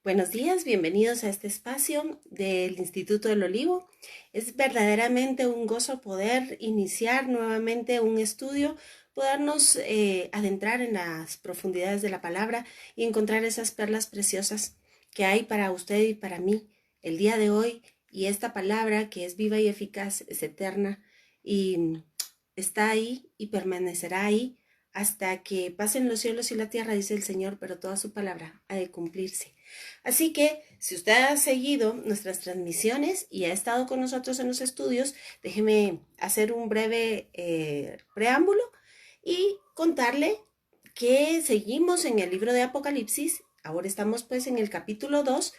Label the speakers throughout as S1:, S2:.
S1: Buenos días, bienvenidos a este espacio del Instituto del Olivo. Es verdaderamente un gozo poder iniciar nuevamente un estudio, podernos adentrar en las profundidades de la palabra y encontrar esas perlas preciosas que hay para usted y para mí el día de hoy. Y esta palabra que es viva y eficaz, es eterna y está ahí y permanecerá ahí hasta que pasen los cielos y la tierra, dice el Señor, pero toda su palabra ha de cumplirse. Así que, si usted ha seguido nuestras transmisiones y ha estado con nosotros en los estudios, déjeme hacer un breve preámbulo y contarle que seguimos en el libro de Apocalipsis. Ahora estamos pues en el capítulo 2.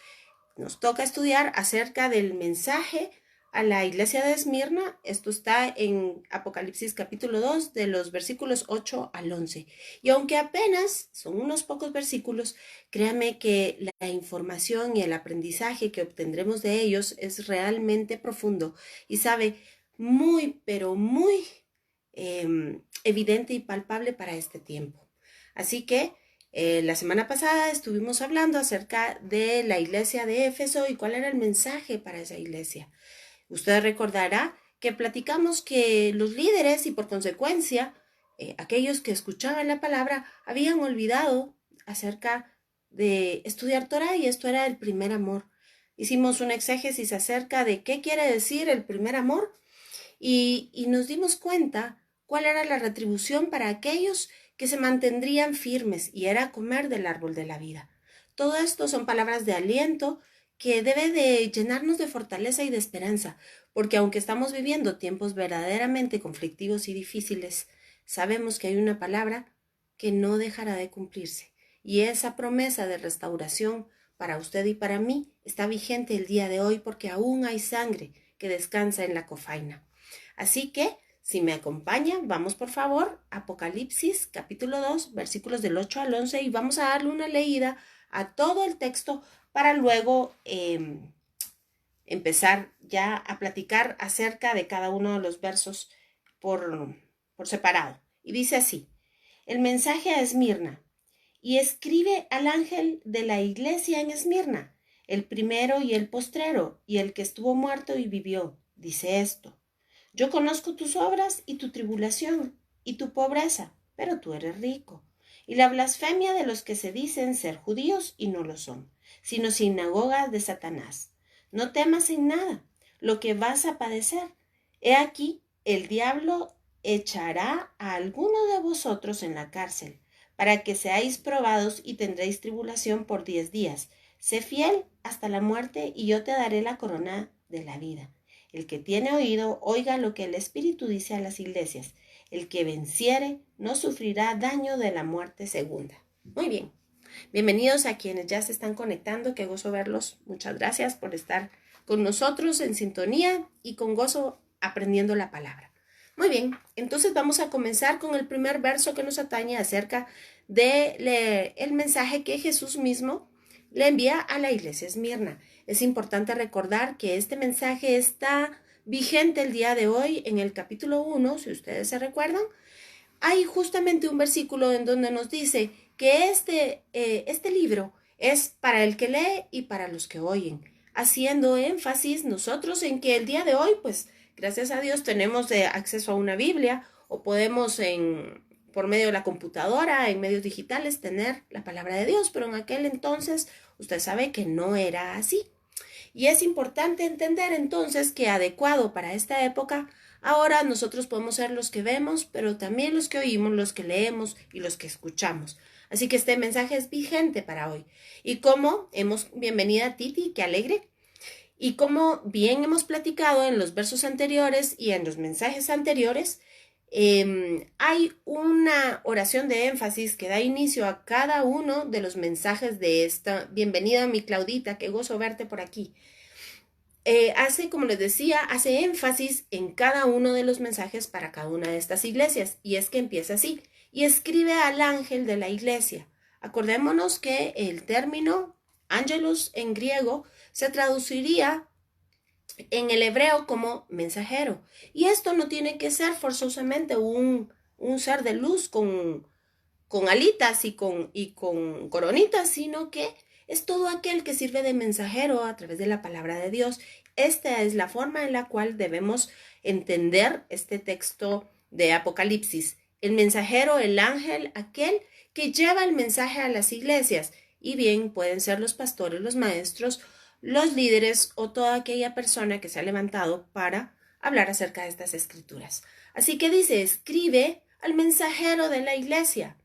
S1: Nos toca estudiar acerca del mensaje a la iglesia de Esmirna. Esto está en Apocalipsis capítulo 2 de los versículos 8 al 11. Y aunque apenas son unos pocos versículos, créame que la información y el aprendizaje que obtendremos de ellos es realmente profundo y sabe muy, pero muy evidente y palpable para este tiempo. Así que la semana pasada estuvimos hablando acerca de la iglesia de Éfeso y cuál era el mensaje para esa iglesia. Usted recordará que platicamos que los líderes y por consecuencia aquellos que escuchaban la palabra habían olvidado acerca de estudiar Torah y esto era el primer amor. Hicimos un exégesis acerca de qué quiere decir el primer amor y nos dimos cuenta cuál era la retribución para aquellos que se mantendrían firmes y era comer del árbol de la vida. Todo esto son palabras de aliento que debe de llenarnos de fortaleza y de esperanza, porque aunque estamos viviendo tiempos verdaderamente conflictivos y difíciles, sabemos que hay una palabra que no dejará de cumplirse. Y esa promesa de restauración para usted y para mí está vigente el día de hoy porque aún hay sangre que descansa en la cofaina. Así que, si me acompaña, vamos por favor a Apocalipsis capítulo 2, versículos del 8 al 11 y vamos a darle una leída a todo el texto para luego empezar ya a platicar acerca de cada uno de los versos por separado. Y dice así: el mensaje a Esmirna. Y escribe al ángel de la iglesia en Esmirna, el primero y el postrero, y el que estuvo muerto y vivió. Dice esto: yo conozco tus obras y tu tribulación y tu pobreza, pero tú eres rico. Y la blasfemia de los que se dicen ser judíos y no lo son, sino sinagogas de Satanás. No temas en nada lo que vas a padecer. He aquí, el diablo echará a alguno de vosotros en la cárcel, para que seáis probados y tendréis tribulación por 10 días. Sé fiel hasta la muerte y yo te daré la corona de la vida. El que tiene oído, oiga lo que el Espíritu dice a las iglesias. El que venciere no sufrirá daño de la muerte segunda. Muy bien. Bienvenidos a quienes ya se están conectando. Qué gozo verlos. Muchas gracias por estar con nosotros en sintonía y con gozo aprendiendo la palabra. Muy bien, entonces vamos a comenzar con el primer verso que nos atañe acerca de el mensaje que Jesús mismo le envía a la iglesia Esmirna. Es importante recordar que este mensaje está vigente el día de hoy en el capítulo 1, si ustedes se recuerdan. Hay justamente un versículo en donde nos dice que este libro es para el que lee y para los que oyen, haciendo énfasis nosotros en que el día de hoy, pues, gracias a Dios tenemos acceso a una Biblia o podemos por medio de la computadora, en medios digitales, tener la palabra de Dios, pero en aquel entonces usted sabe que no era así. Y es importante entender entonces que adecuado para esta época, ahora nosotros podemos ser los que vemos, pero también los que oímos, los que leemos y los que escuchamos. Así que este mensaje es vigente para hoy. Y como bienvenida Titi, qué alegre. Y como bien hemos platicado en los versos anteriores y en los mensajes anteriores, hay una oración de énfasis que da inicio a cada uno de los mensajes de esta. Bienvenida mi Claudita, qué gozo verte por aquí. Como les decía, hace énfasis en cada uno de los mensajes para cada una de estas iglesias. Y es que empieza así. Y escribe al ángel de la iglesia. Acordémonos que el término ángelos en griego se traduciría en el hebreo como mensajero. Y esto no tiene que ser forzosamente un ser de luz con alitas y con coronitas, sino que es todo aquel que sirve de mensajero a través de la palabra de Dios. Esta es la forma en la cual debemos entender este texto de Apocalipsis. El mensajero, el ángel, aquel que lleva el mensaje a las iglesias. Y bien, pueden ser los pastores, los maestros, los líderes o toda aquella persona que se ha levantado para hablar acerca de estas escrituras. Así que dice, escribe al mensajero de la iglesia.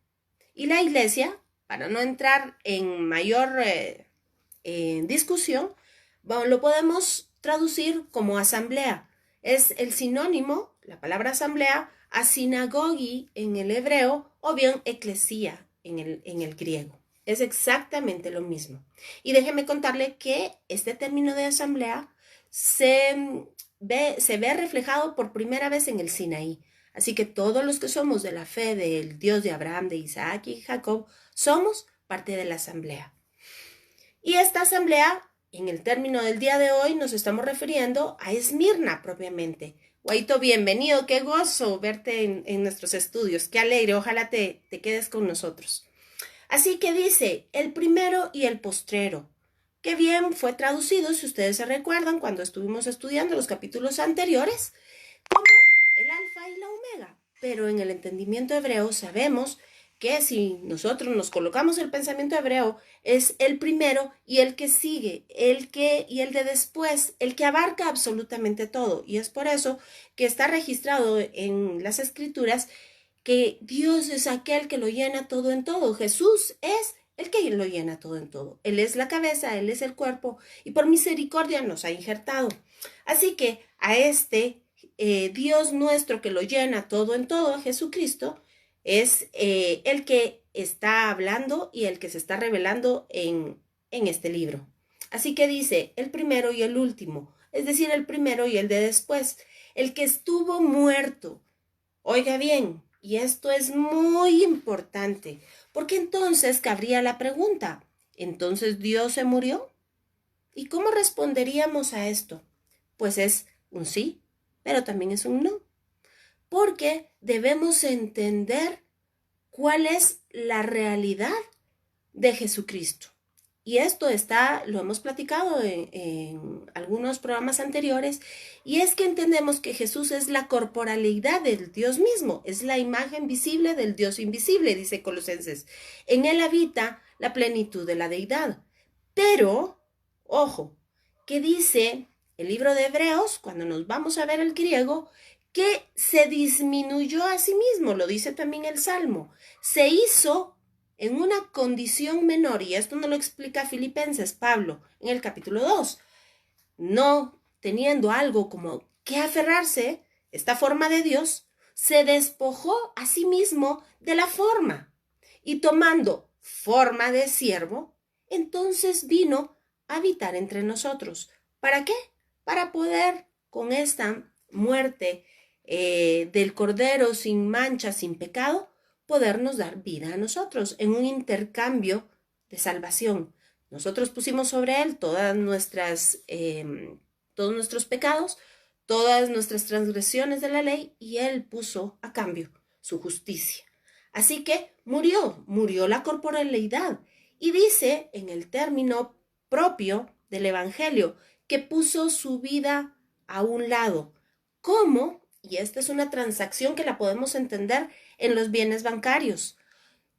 S1: Y la iglesia, para no entrar en mayor discusión, lo podemos traducir como asamblea. Es el sinónimo, la palabra asamblea, a sinagogi en el hebreo o bien eclesía en el griego. Es exactamente lo mismo. Y déjeme contarle que este término de asamblea se ve reflejado por primera vez en el Sinaí. Así que todos los que somos de la fe del Dios de Abraham, de Isaac y Jacob, somos parte de la asamblea. Y esta asamblea, en el término del día de hoy, nos estamos refiriendo a Esmirna propiamente. Guaito, bienvenido, qué gozo verte en nuestros estudios, qué alegre, ojalá te quedes con nosotros. Así que dice, el primero y el postrero. Qué bien fue traducido, si ustedes se recuerdan, cuando estuvimos estudiando los capítulos anteriores, como el alfa y la omega. Pero en el entendimiento hebreo sabemos que si nosotros nos colocamos el pensamiento hebreo, es el primero y el que sigue, y el de después, el que abarca absolutamente todo. Y es por eso que está registrado en las escrituras que Dios es aquel que lo llena todo en todo. Jesús es el que lo llena todo en todo. Él es la cabeza, Él es el cuerpo y por misericordia nos ha injertado. Así que a este Dios nuestro que lo llena todo en todo, Jesucristo, es el que está hablando y el que se está revelando en este libro. Así que dice el primero y el último, es decir, el primero y el de después, el que estuvo muerto. Oiga bien, y esto es muy importante, porque entonces cabría la pregunta, ¿entonces Dios se murió? ¿Y cómo responderíamos a esto? Pues es un sí, pero también es un no, porque debemos entender cuál es la realidad de Jesucristo. Y esto lo hemos platicado en algunos programas anteriores, y es que entendemos que Jesús es la corporalidad del Dios mismo, es la imagen visible del Dios invisible, dice Colosenses. En él habita la plenitud de la deidad. Pero, ojo, que dice el libro de Hebreos, cuando nos vamos a ver el griego, que se disminuyó a sí mismo, lo dice también el Salmo, se hizo en una condición menor, y esto nos lo explica Filipenses, Pablo, en el capítulo 2, no teniendo algo como que aferrarse, esta forma de Dios, se despojó a sí mismo de la forma, y tomando forma de siervo, entonces vino a habitar entre nosotros. ¿Para qué? Para poder, con esta muerte del Cordero sin mancha, sin pecado, podernos dar vida a nosotros en un intercambio de salvación. Nosotros pusimos sobre él todos nuestros pecados, todas nuestras transgresiones de la ley, y él puso a cambio su justicia. Así que murió la corporalidad, y dice en el término propio del Evangelio que puso su vida a un lado. ¿Cómo? Y esta es una transacción que la podemos entender en los bienes bancarios.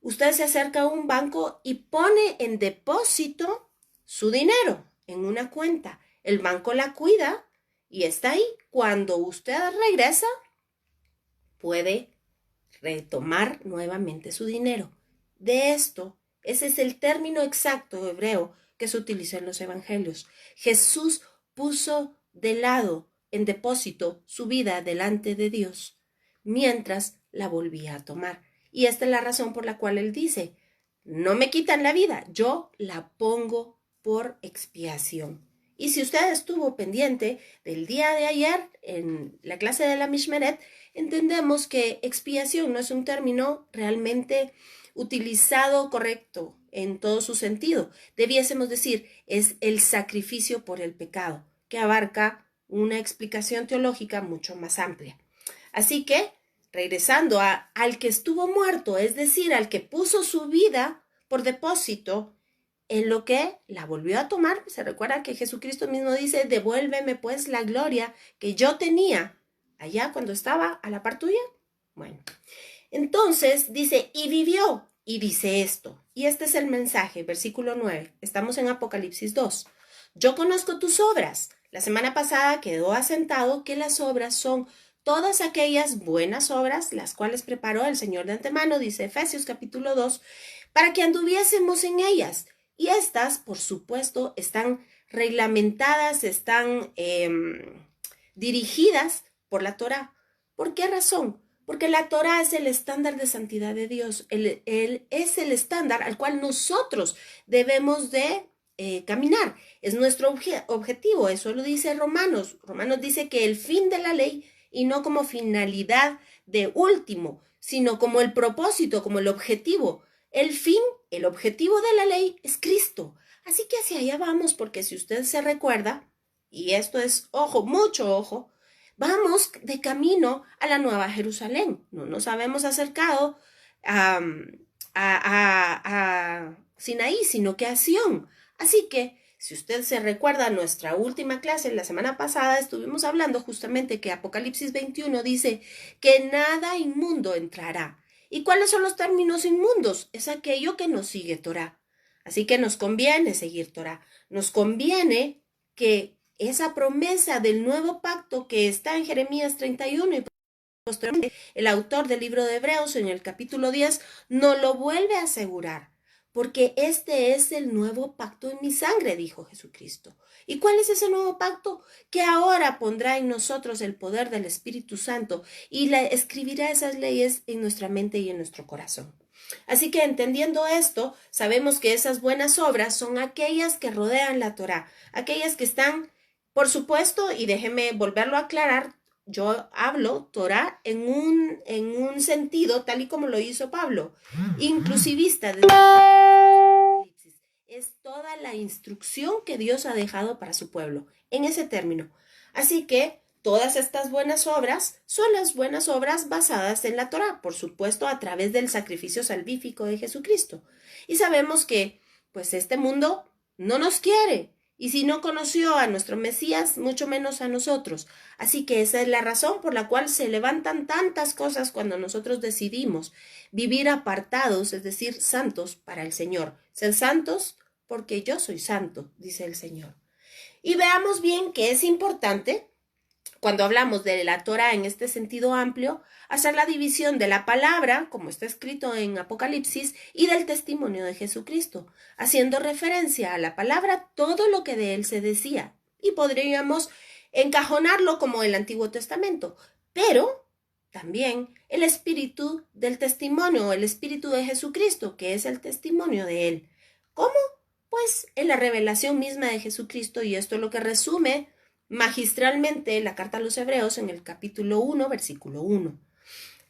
S1: Usted se acerca a un banco y pone en depósito su dinero en una cuenta. El banco la cuida y está ahí. Cuando usted regresa, puede retomar nuevamente su dinero. De esto, ese es el término exacto hebreo que se utiliza en los evangelios. Jesús puso de lado, en depósito, su vida delante de Dios, mientras la volvía a tomar. Y esta es la razón por la cual él dice, no me quitan la vida, yo la pongo por expiación. Y si usted estuvo pendiente del día de ayer en la clase de la Mishmeret, entendemos que expiación no es un término realmente utilizado correcto en todo su sentido. Debiésemos decir, es el sacrificio por el pecado, que abarca una explicación teológica mucho más amplia. Así que, regresando al que estuvo muerto, es decir, al que puso su vida por depósito, en lo que la volvió a tomar. Se recuerda que Jesucristo mismo dice, devuélveme pues la gloria que yo tenía allá cuando estaba a la par tuya. Bueno, entonces dice, y vivió, y dice esto, y este es el mensaje, versículo 9, estamos en Apocalipsis 2. Yo conozco tus obras. La semana pasada quedó asentado que las obras son todas aquellas buenas obras, las cuales preparó el Señor de antemano, dice Efesios capítulo 2, para que anduviésemos en ellas. Y estas, por supuesto, están reglamentadas, están dirigidas por la Torá. ¿Por qué razón? Porque la Torá es el estándar de santidad de Dios. Él es el estándar al cual nosotros debemos de caminar. Es nuestro objetivo. Eso lo dice Romanos. Romanos dice que el fin de la ley, y no como finalidad de último, sino como el propósito, como el objetivo. El fin, el objetivo de la ley es Cristo. Así que hacia allá vamos, porque si usted se recuerda, y esto es, ojo, mucho ojo, vamos de camino a la Nueva Jerusalén. No nos habemos acercado a Sinaí, sino que a Sión. Así que, si usted se recuerda nuestra última clase, la semana pasada estuvimos hablando justamente que Apocalipsis 21 dice que nada inmundo entrará. ¿Y cuáles son los términos inmundos? Es aquello que no sigue Torá. Así que nos conviene seguir Torá. Nos conviene que esa promesa del nuevo pacto que está en Jeremías 31 y posteriormente el autor del libro de Hebreos en el capítulo 10 nos lo vuelve a asegurar, porque este es el nuevo pacto en mi sangre, dijo Jesucristo. ¿Y cuál es ese nuevo pacto? Que ahora pondrá en nosotros el poder del Espíritu Santo y escribirá esas leyes en nuestra mente y en nuestro corazón. Así que entendiendo esto, sabemos que esas buenas obras son aquellas que rodean la Torá, aquellas que están, por supuesto, y déjeme volverlo a aclarar, yo hablo Torá en un sentido tal y como lo hizo Pablo, inclusivista. Es toda la instrucción que Dios ha dejado para su pueblo, en ese término. Así que todas estas buenas obras son las buenas obras basadas en la Torá, por supuesto, a través del sacrificio salvífico de Jesucristo. Y sabemos que, pues, este mundo no nos quiere. Y si no conoció a nuestro Mesías, mucho menos a nosotros. Así que esa es la razón por la cual se levantan tantas cosas cuando nosotros decidimos vivir apartados, es decir, santos para el Señor. Ser santos porque yo soy santo, dice el Señor. Y veamos bien que es importante, cuando hablamos de la Torá en este sentido amplio, hacer la división de la palabra, como está escrito en Apocalipsis, y del testimonio de Jesucristo, haciendo referencia a la palabra todo lo que de él se decía. Y podríamos encajonarlo como el Antiguo Testamento, pero también el espíritu del testimonio, el espíritu de Jesucristo, que es el testimonio de él. ¿Cómo? Pues en la revelación misma de Jesucristo, y esto es lo que resume magistralmente la carta a los Hebreos en el capítulo 1, versículo 1.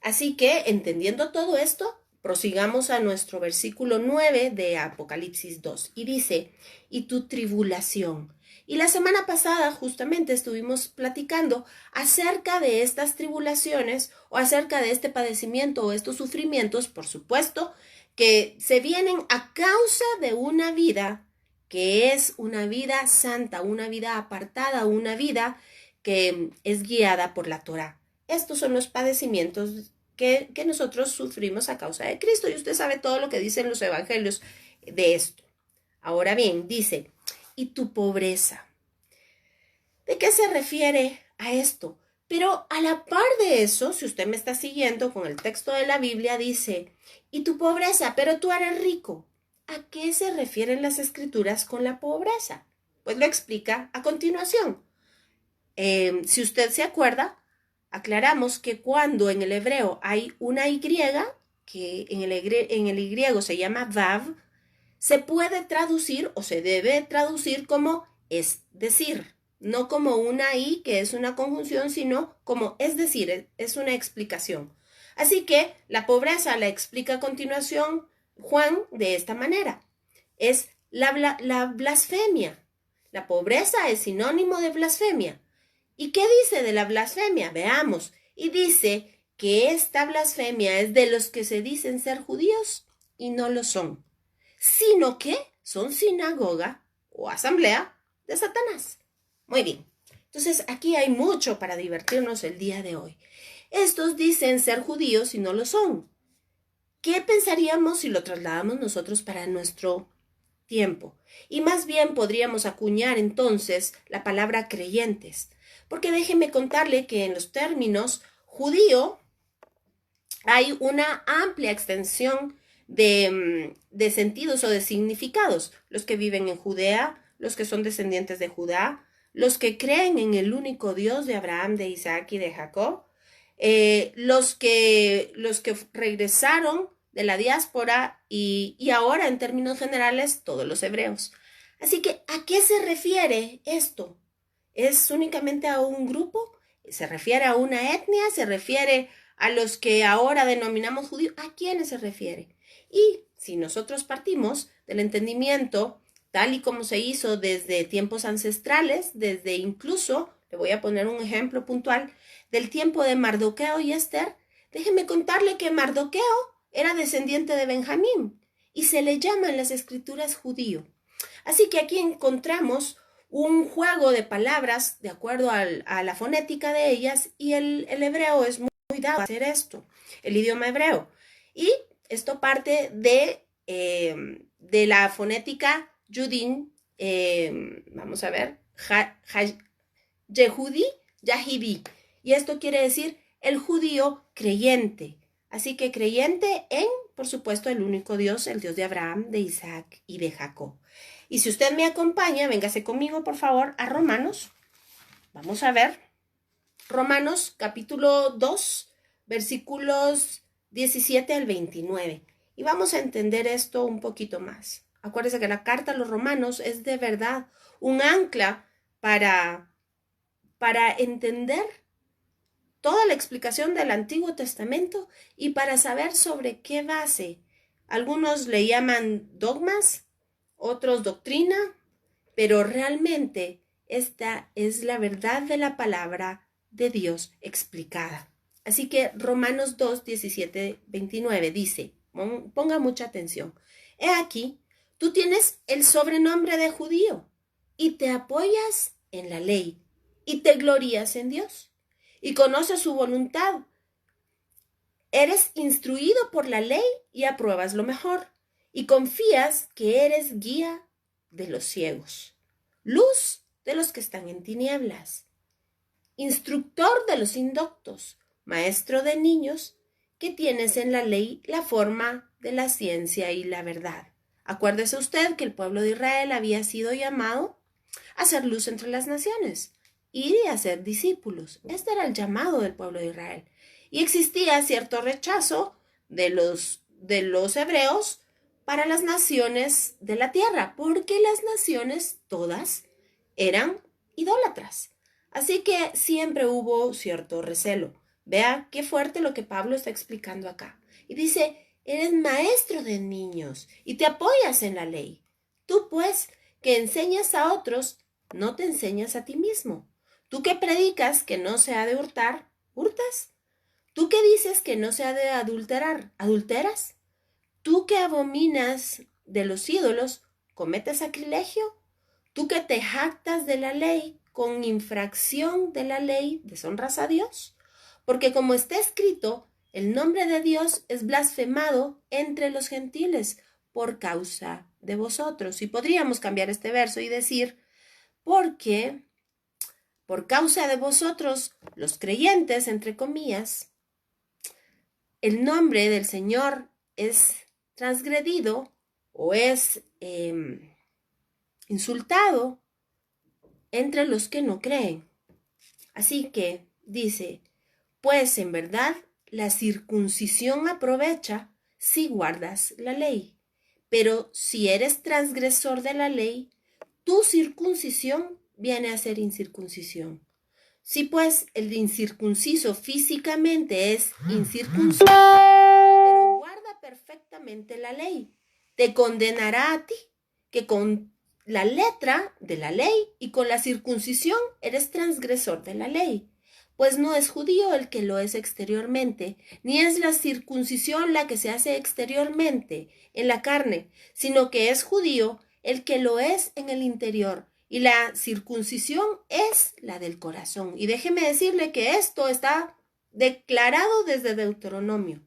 S1: Así que, entendiendo todo esto, prosigamos a nuestro versículo 9 de Apocalipsis 2. Y dice, y tu tribulación. Y la semana pasada justamente estuvimos platicando acerca de estas tribulaciones o acerca de este padecimiento o estos sufrimientos, por supuesto, que se vienen a causa de una vida que es una vida santa, una vida apartada, una vida que es guiada por la Torá. Estos son los padecimientos que nosotros sufrimos a causa de Cristo, y usted sabe todo lo que dicen los evangelios de esto. Ahora bien, dice, y tu pobreza. ¿De qué se refiere a esto? Pero a la par de eso, si usted me está siguiendo con el texto de la Biblia, dice, y tu pobreza, pero tú eres rico. ¿A qué se refieren las escrituras con la pobreza? Pues lo explica a continuación. Si usted se acuerda, aclaramos que cuando en el hebreo hay una Y, que en el griego se llama vav, se puede traducir o se debe traducir como es decir, no como una I que es una conjunción, sino como es decir, es una explicación. Así que la pobreza la explica a continuación Juan de esta manera. Es la blasfemia. La pobreza es sinónimo de blasfemia. ¿Y qué dice de la blasfemia? Veamos. Y dice que esta blasfemia es de los que se dicen ser judíos y no lo son, sino que son sinagoga o asamblea de Satanás. Muy bien. Entonces, aquí hay mucho para divertirnos el día de hoy. Estos dicen ser judíos y no lo son. ¿Qué pensaríamos si lo trasladamos nosotros para nuestro tiempo? Y más bien podríamos acuñar entonces la palabra creyentes. Porque déjeme contarle que en los términos judío hay una amplia extensión de sentidos o de significados. Los que viven en Judea, los que son descendientes de Judá, los que creen en el único Dios de Abraham, de Isaac y de Jacob, los que regresaron de la diáspora y ahora en términos generales todos los hebreos. Así que, ¿a qué se refiere esto? ¿Es únicamente a un grupo? ¿Se refiere a una etnia? ¿Se refiere a los que ahora denominamos judíos? ¿A quiénes se refiere? Y si nosotros partimos del entendimiento tal y como se hizo desde tiempos ancestrales, desde incluso, le voy a poner un ejemplo puntual, del tiempo de Mardoqueo y Esther, déjeme contarle que Mardoqueo era descendiente de Benjamín y se le llama en las escrituras judío. Así que aquí encontramos un juego de palabras de acuerdo a la fonética de ellas y el hebreo es muy dado a hacer esto, el idioma hebreo. Y esto parte de la fonética Yudin, vamos a ver, Yehudi, Yahidi. Y esto quiere decir el judío creyente. Así que creyente en, por supuesto, el único Dios, el Dios de Abraham, de Isaac y de Jacob. Y si usted me acompaña, véngase conmigo, por favor, a Romanos. Vamos a ver. Romanos capítulo 2, versículos 17 al 29. Y vamos a entender esto un poquito más. Acuérdense que la carta a los romanos es de verdad un ancla para entender toda la explicación del Antiguo Testamento y para saber sobre qué base. Algunos le llaman dogmas, otros doctrina, pero realmente esta es la verdad de la palabra de Dios explicada. Así que Romanos 2, 17, 29 dice, ponga mucha atención. He aquí, tú tienes el sobrenombre de judío y te apoyas en la ley y te glorías en Dios y conoces su voluntad. Eres instruido por la ley y apruebas lo mejor y confías que eres guía de los ciegos, luz de los que están en tinieblas, instructor de los indoctos, maestro de niños, que tienes en la ley la forma de la ciencia y la verdad. Acuérdese usted que el pueblo de Israel había sido llamado a ser luz entre las naciones y a ser discípulos. Este era el llamado del pueblo de Israel. Y existía cierto rechazo de los hebreos para las naciones de la tierra, porque las naciones todas eran idólatras. Así que siempre hubo cierto recelo. Vea qué fuerte lo que Pablo está explicando acá. Y dice, eres maestro de niños y te apoyas en la ley. Tú, pues, que enseñas a otros, no te enseñas a ti mismo. Tú que predicas que no se ha de hurtar, ¿hurtas? Tú que dices que no se ha de adulterar, ¿adulteras? Tú que abominas de los ídolos, ¿cometes sacrilegio? Tú que te jactas de la ley, con infracción de la ley, ¿deshonras a Dios? Porque como está escrito, el nombre de Dios es blasfemado entre los gentiles por causa de vosotros. Y podríamos cambiar este verso y decir, porque por causa de vosotros, los creyentes, entre comillas, el nombre del Señor es transgredido o es insultado entre los que no creen. Así que dice, pues en verdad la circuncisión aprovecha si guardas la ley, pero si eres transgresor de la ley, tu circuncisión viene a ser incircuncisión. Si pues el incircunciso físicamente es incircunciso, pero guarda perfectamente la ley, te condenará a ti, que con la letra de la ley y con la circuncisión eres transgresor de la ley. Pues no es judío el que lo es exteriormente, ni es la circuncisión la que se hace exteriormente en la carne, sino que es judío el que lo es en el interior. Y la circuncisión es la del corazón. Y déjeme decirle que esto está declarado desde Deuteronomio.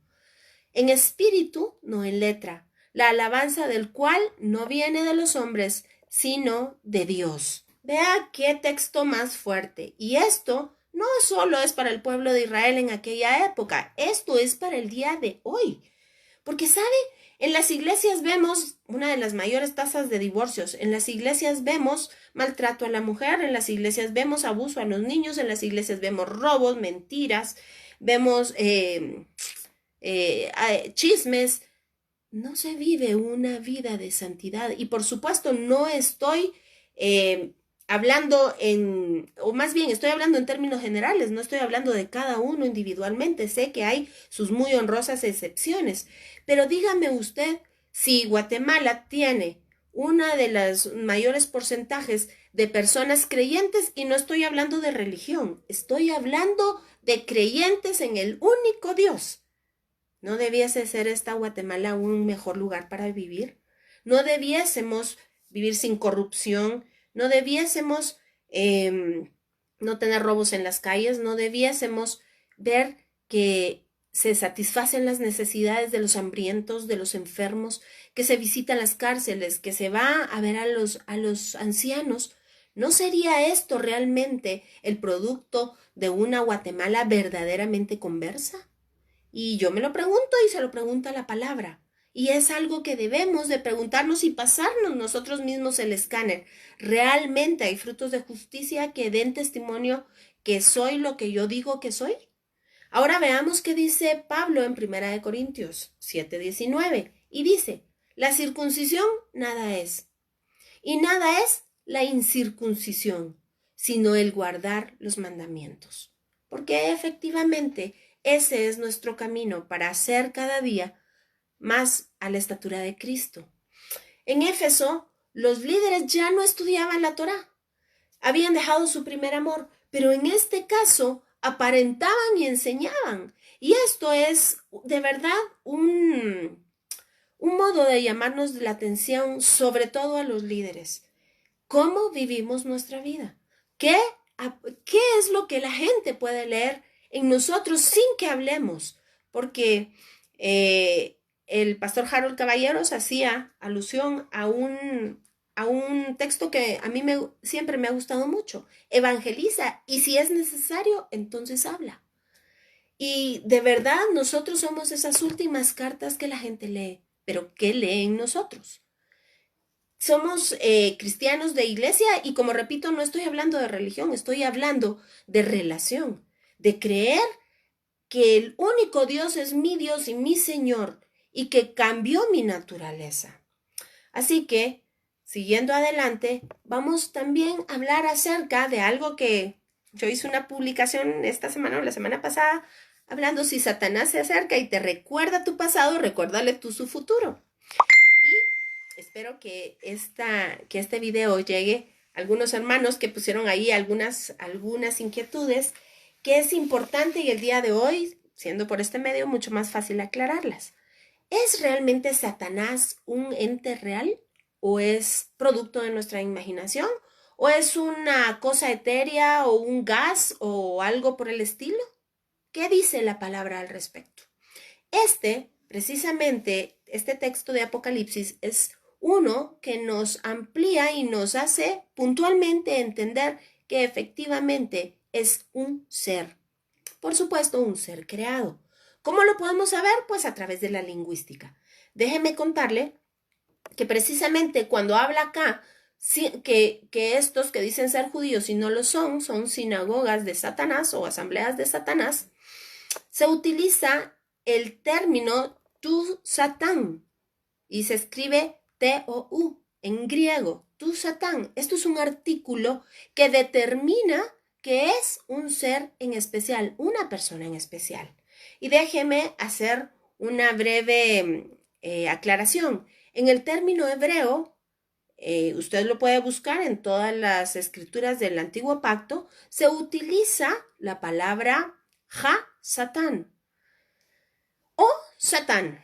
S1: En espíritu, no en letra. La alabanza del cual no viene de los hombres, sino de Dios. Vea qué texto más fuerte. Y esto no solo es para el pueblo de Israel en aquella época, esto es para el día de hoy. Porque, ¿sabe? En las iglesias vemos una de las mayores tasas de divorcios. En las iglesias vemos maltrato a la mujer, en las iglesias vemos abuso a los niños, en las iglesias vemos robos, mentiras, vemos chismes. No se vive una vida de santidad. Y por supuesto no estoy hablando o más bien estoy hablando en términos generales, no estoy hablando de cada uno individualmente. Sé que hay sus muy honrosas excepciones, pero dígame usted si Guatemala tiene una de las mayores porcentajes de personas creyentes, y no estoy hablando de religión, estoy hablando de creyentes en el único Dios. ¿No debiese ser esta Guatemala un mejor lugar para vivir? ¿No debiésemos vivir sin corrupción? ¿No debiésemos no tener robos en las calles? ¿No debiésemos ver que se satisfacen las necesidades de los hambrientos, de los enfermos, que se visitan las cárceles, que se va a ver a los ancianos? ¿No sería esto realmente el producto de una Guatemala verdaderamente conversa? Y yo me lo pregunto y se lo pregunta la palabra. Y es algo que debemos de preguntarnos y pasarnos nosotros mismos el escáner. ¿Realmente hay frutos de justicia que den testimonio que soy lo que yo digo que soy? Ahora veamos qué dice Pablo en 1 Corintios 7:19. Y dice, la circuncisión nada es. Y nada es la incircuncisión, sino el guardar los mandamientos. Porque efectivamente ese es nuestro camino para hacer cada día más a la estatura de Cristo. En Éfeso, los líderes ya no estudiaban la Torá. Habían dejado su primer amor, pero en este caso aparentaban y enseñaban. Y esto es de verdad un modo de llamarnos la atención, sobre todo a los líderes. ¿Cómo vivimos nuestra vida? ¿Qué es lo que la gente puede leer en nosotros sin que hablemos? Porque el pastor Harold Caballeros hacía alusión a un texto que a mí siempre me ha gustado mucho. Evangeliza, y si es necesario, entonces habla. Y de verdad nosotros somos esas últimas cartas que la gente lee. Pero ¿qué leen nosotros? Somos cristianos de iglesia, y como repito, no estoy hablando de religión, estoy hablando de relación, de creer que el único Dios es mi Dios y mi Señor, y que cambió mi naturaleza. Así que, siguiendo adelante, vamos también a hablar acerca de algo que yo hice una publicación esta semana o la semana pasada, hablando: si Satanás se acerca y te recuerda tu pasado, recuérdale tú su futuro. Espero que este video llegue a algunos hermanos que pusieron ahí algunas inquietudes, que es importante, y el día de hoy, siendo por este medio, mucho más fácil aclararlas. ¿Es realmente Satanás un ente real? ¿O es producto de nuestra imaginación? ¿O es una cosa etérea, o un gas, o algo por el estilo? ¿Qué dice la palabra al respecto? Precisamente, este texto de Apocalipsis es uno que nos amplía y nos hace puntualmente entender que efectivamente es un ser. Por supuesto, un ser creado. ¿Cómo lo podemos saber? Pues a través de la lingüística. Déjeme contarle que precisamente cuando habla acá que estos que dicen ser judíos y no lo son sinagogas de Satanás o asambleas de Satanás, se utiliza el término tu Satán y se escribe T-O-U en griego, tu Satán. Esto es un artículo que determina que es un ser en especial, una persona en especial. Y déjeme hacer una breve aclaración. En el término hebreo, usted lo puede buscar en todas las escrituras del Antiguo Pacto, se utiliza la palabra Satán o Satán.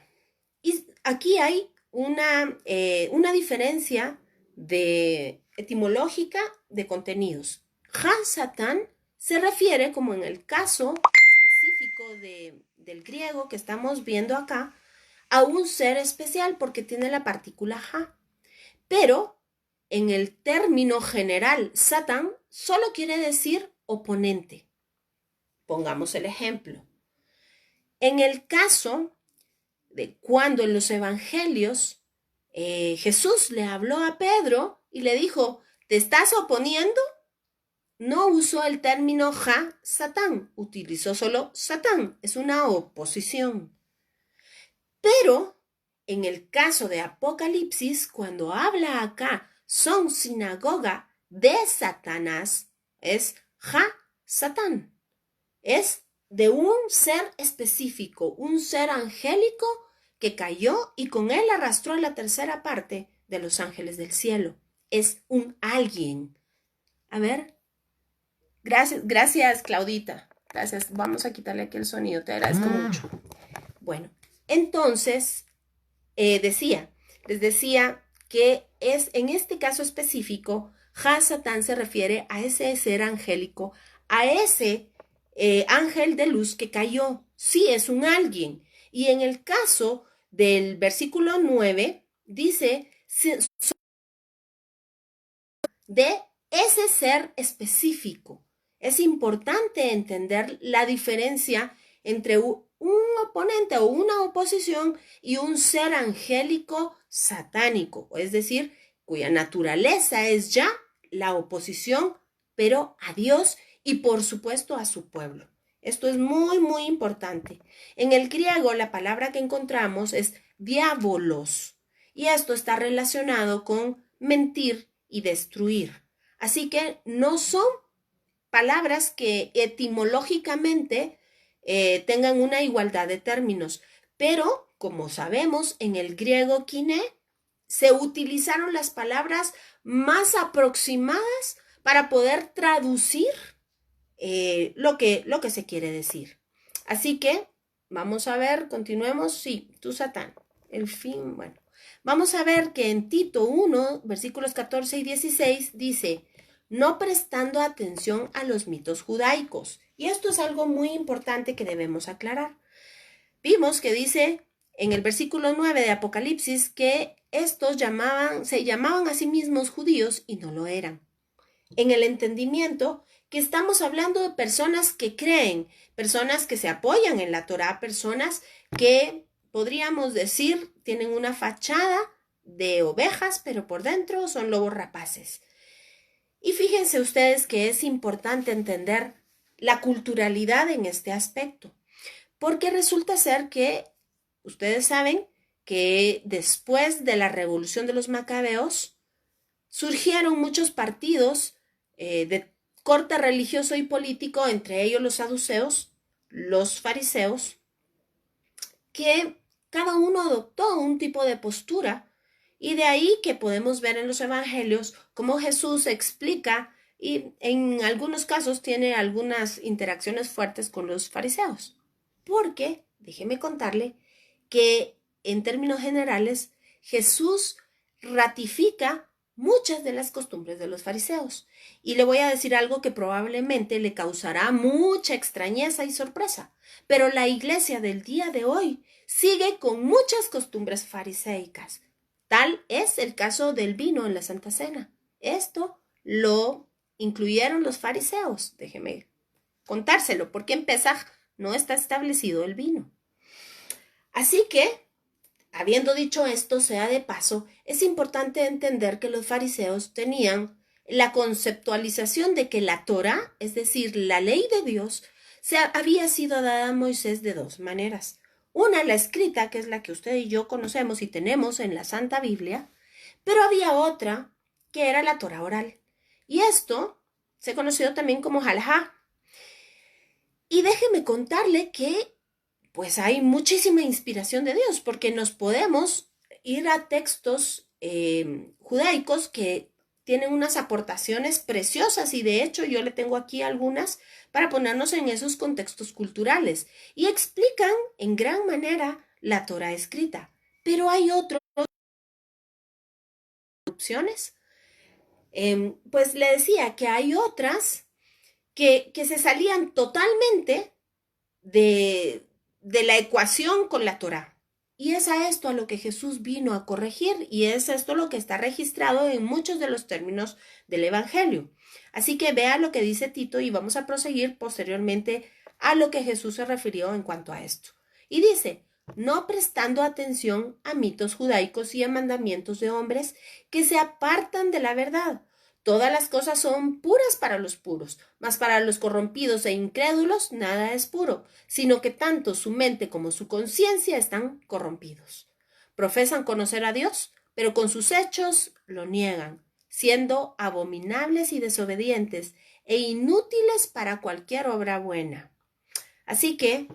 S1: Y aquí hay una diferencia etimológica de contenidos. Ha-Satán se refiere, como en el caso específico del griego que estamos viendo acá, a un ser especial porque tiene la partícula ha. Pero en el término general, Satán solo quiere decir oponente. Pongamos el ejemplo. En el caso de cuando en los evangelios Jesús le habló a Pedro y le dijo, ¿te estás oponiendo? No usó el término ha-Satán, utilizó solo Satán, es una oposición. Pero en el caso de Apocalipsis, cuando habla acá, son sinagoga de Satanás, es ha-Satán, es de un ser específico, un ser angélico que cayó y con él arrastró a la tercera parte de los ángeles del cielo. Es un alguien. A ver. Gracias, Claudita. Gracias. Vamos a quitarle aquí el sonido. Te agradezco mucho. Bueno, entonces, les decía que es en este caso específico, Ha-Satán se refiere a ese ser angélico, a ese ángel de luz que cayó. Sí, es un alguien. Y en el caso del versículo 9, dice de ese ser específico. Es importante entender la diferencia entre un oponente o una oposición y un ser angélico satánico, es decir, cuya naturaleza es ya la oposición, pero a Dios y por supuesto a su pueblo. Esto es muy, muy importante. En el griego la palabra que encontramos es diabolos y esto está relacionado con mentir y destruir. Así que no son palabras que etimológicamente tengan una igualdad de términos, pero como sabemos, en el griego kiné se utilizaron las palabras más aproximadas para poder traducir lo que se quiere decir. Así que vamos a ver, continuemos. Sí, tú Satán, el fin, bueno. Vamos a ver que en Tito 1, versículos 14 y 16 dice, no prestando atención a los mitos judaicos. Y esto es algo muy importante que debemos aclarar. Vimos que dice en el versículo 9 de Apocalipsis que estos se llamaban a sí mismos judíos y no lo eran. En el entendimiento que estamos hablando de personas que creen, personas que se apoyan en la Torá, personas que podríamos decir tienen una fachada de ovejas, pero por dentro son lobos rapaces. Y fíjense ustedes que es importante entender la culturalidad en este aspecto, porque resulta ser que ustedes saben que después de la revolución de los macabeos surgieron muchos partidos de corte religioso y político, entre ellos los saduceos, los fariseos, que cada uno adoptó un tipo de postura y de ahí que podemos ver en los evangelios cómo Jesús explica y en algunos casos tiene algunas interacciones fuertes con los fariseos. Porque, déjeme contarle, que en términos generales Jesús ratifica muchas de las costumbres de los fariseos. Y le voy a decir algo que probablemente le causará mucha extrañeza y sorpresa, pero la iglesia del día de hoy sigue con muchas costumbres fariseicas. Tal es el caso del vino en la Santa Cena. Esto lo incluyeron los fariseos. Déjeme contárselo, porque en Pesaj no está establecido el vino. Así que, habiendo dicho esto, sea de paso, es importante entender que los fariseos tenían la conceptualización de que la Torá, es decir, la ley de Dios, había sido dada a Moisés de dos maneras. Una, la escrita, que es la que usted y yo conocemos y tenemos en la Santa Biblia, pero había otra, que era la Torá oral. Y esto se conoció también como halajá. Y déjeme contarle que pues hay muchísima inspiración de Dios, porque nos podemos ir a textos judaicos que tienen unas aportaciones preciosas y de hecho yo le tengo aquí algunas para ponernos en esos contextos culturales y explican en gran manera la Torá escrita. Pero hay otras opciones pues le decía que hay otras que se salían totalmente de la ecuación con la Torá. Y es a esto a lo que Jesús vino a corregir, y es esto lo que está registrado en muchos de los términos del Evangelio. Así que vea lo que dice Tito y vamos a proseguir posteriormente a lo que Jesús se refirió en cuanto a esto. Y dice, no prestando atención a mitos judaicos y a mandamientos de hombres que se apartan de la verdad. Todas las cosas son puras para los puros, mas para los corrompidos e incrédulos nada es puro, sino que tanto su mente como su conciencia están corrompidos. Profesan conocer a Dios, pero con sus hechos lo niegan, siendo abominables y desobedientes e inútiles para cualquier obra buena. Así que,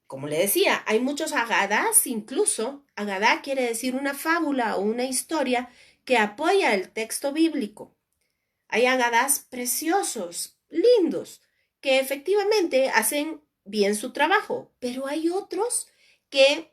S1: como le decía, hay muchos agadás, incluso agadá quiere decir una fábula o una historia que apoya el texto bíblico. Hay agadás preciosos, lindos, que efectivamente hacen bien su trabajo, pero hay otros que,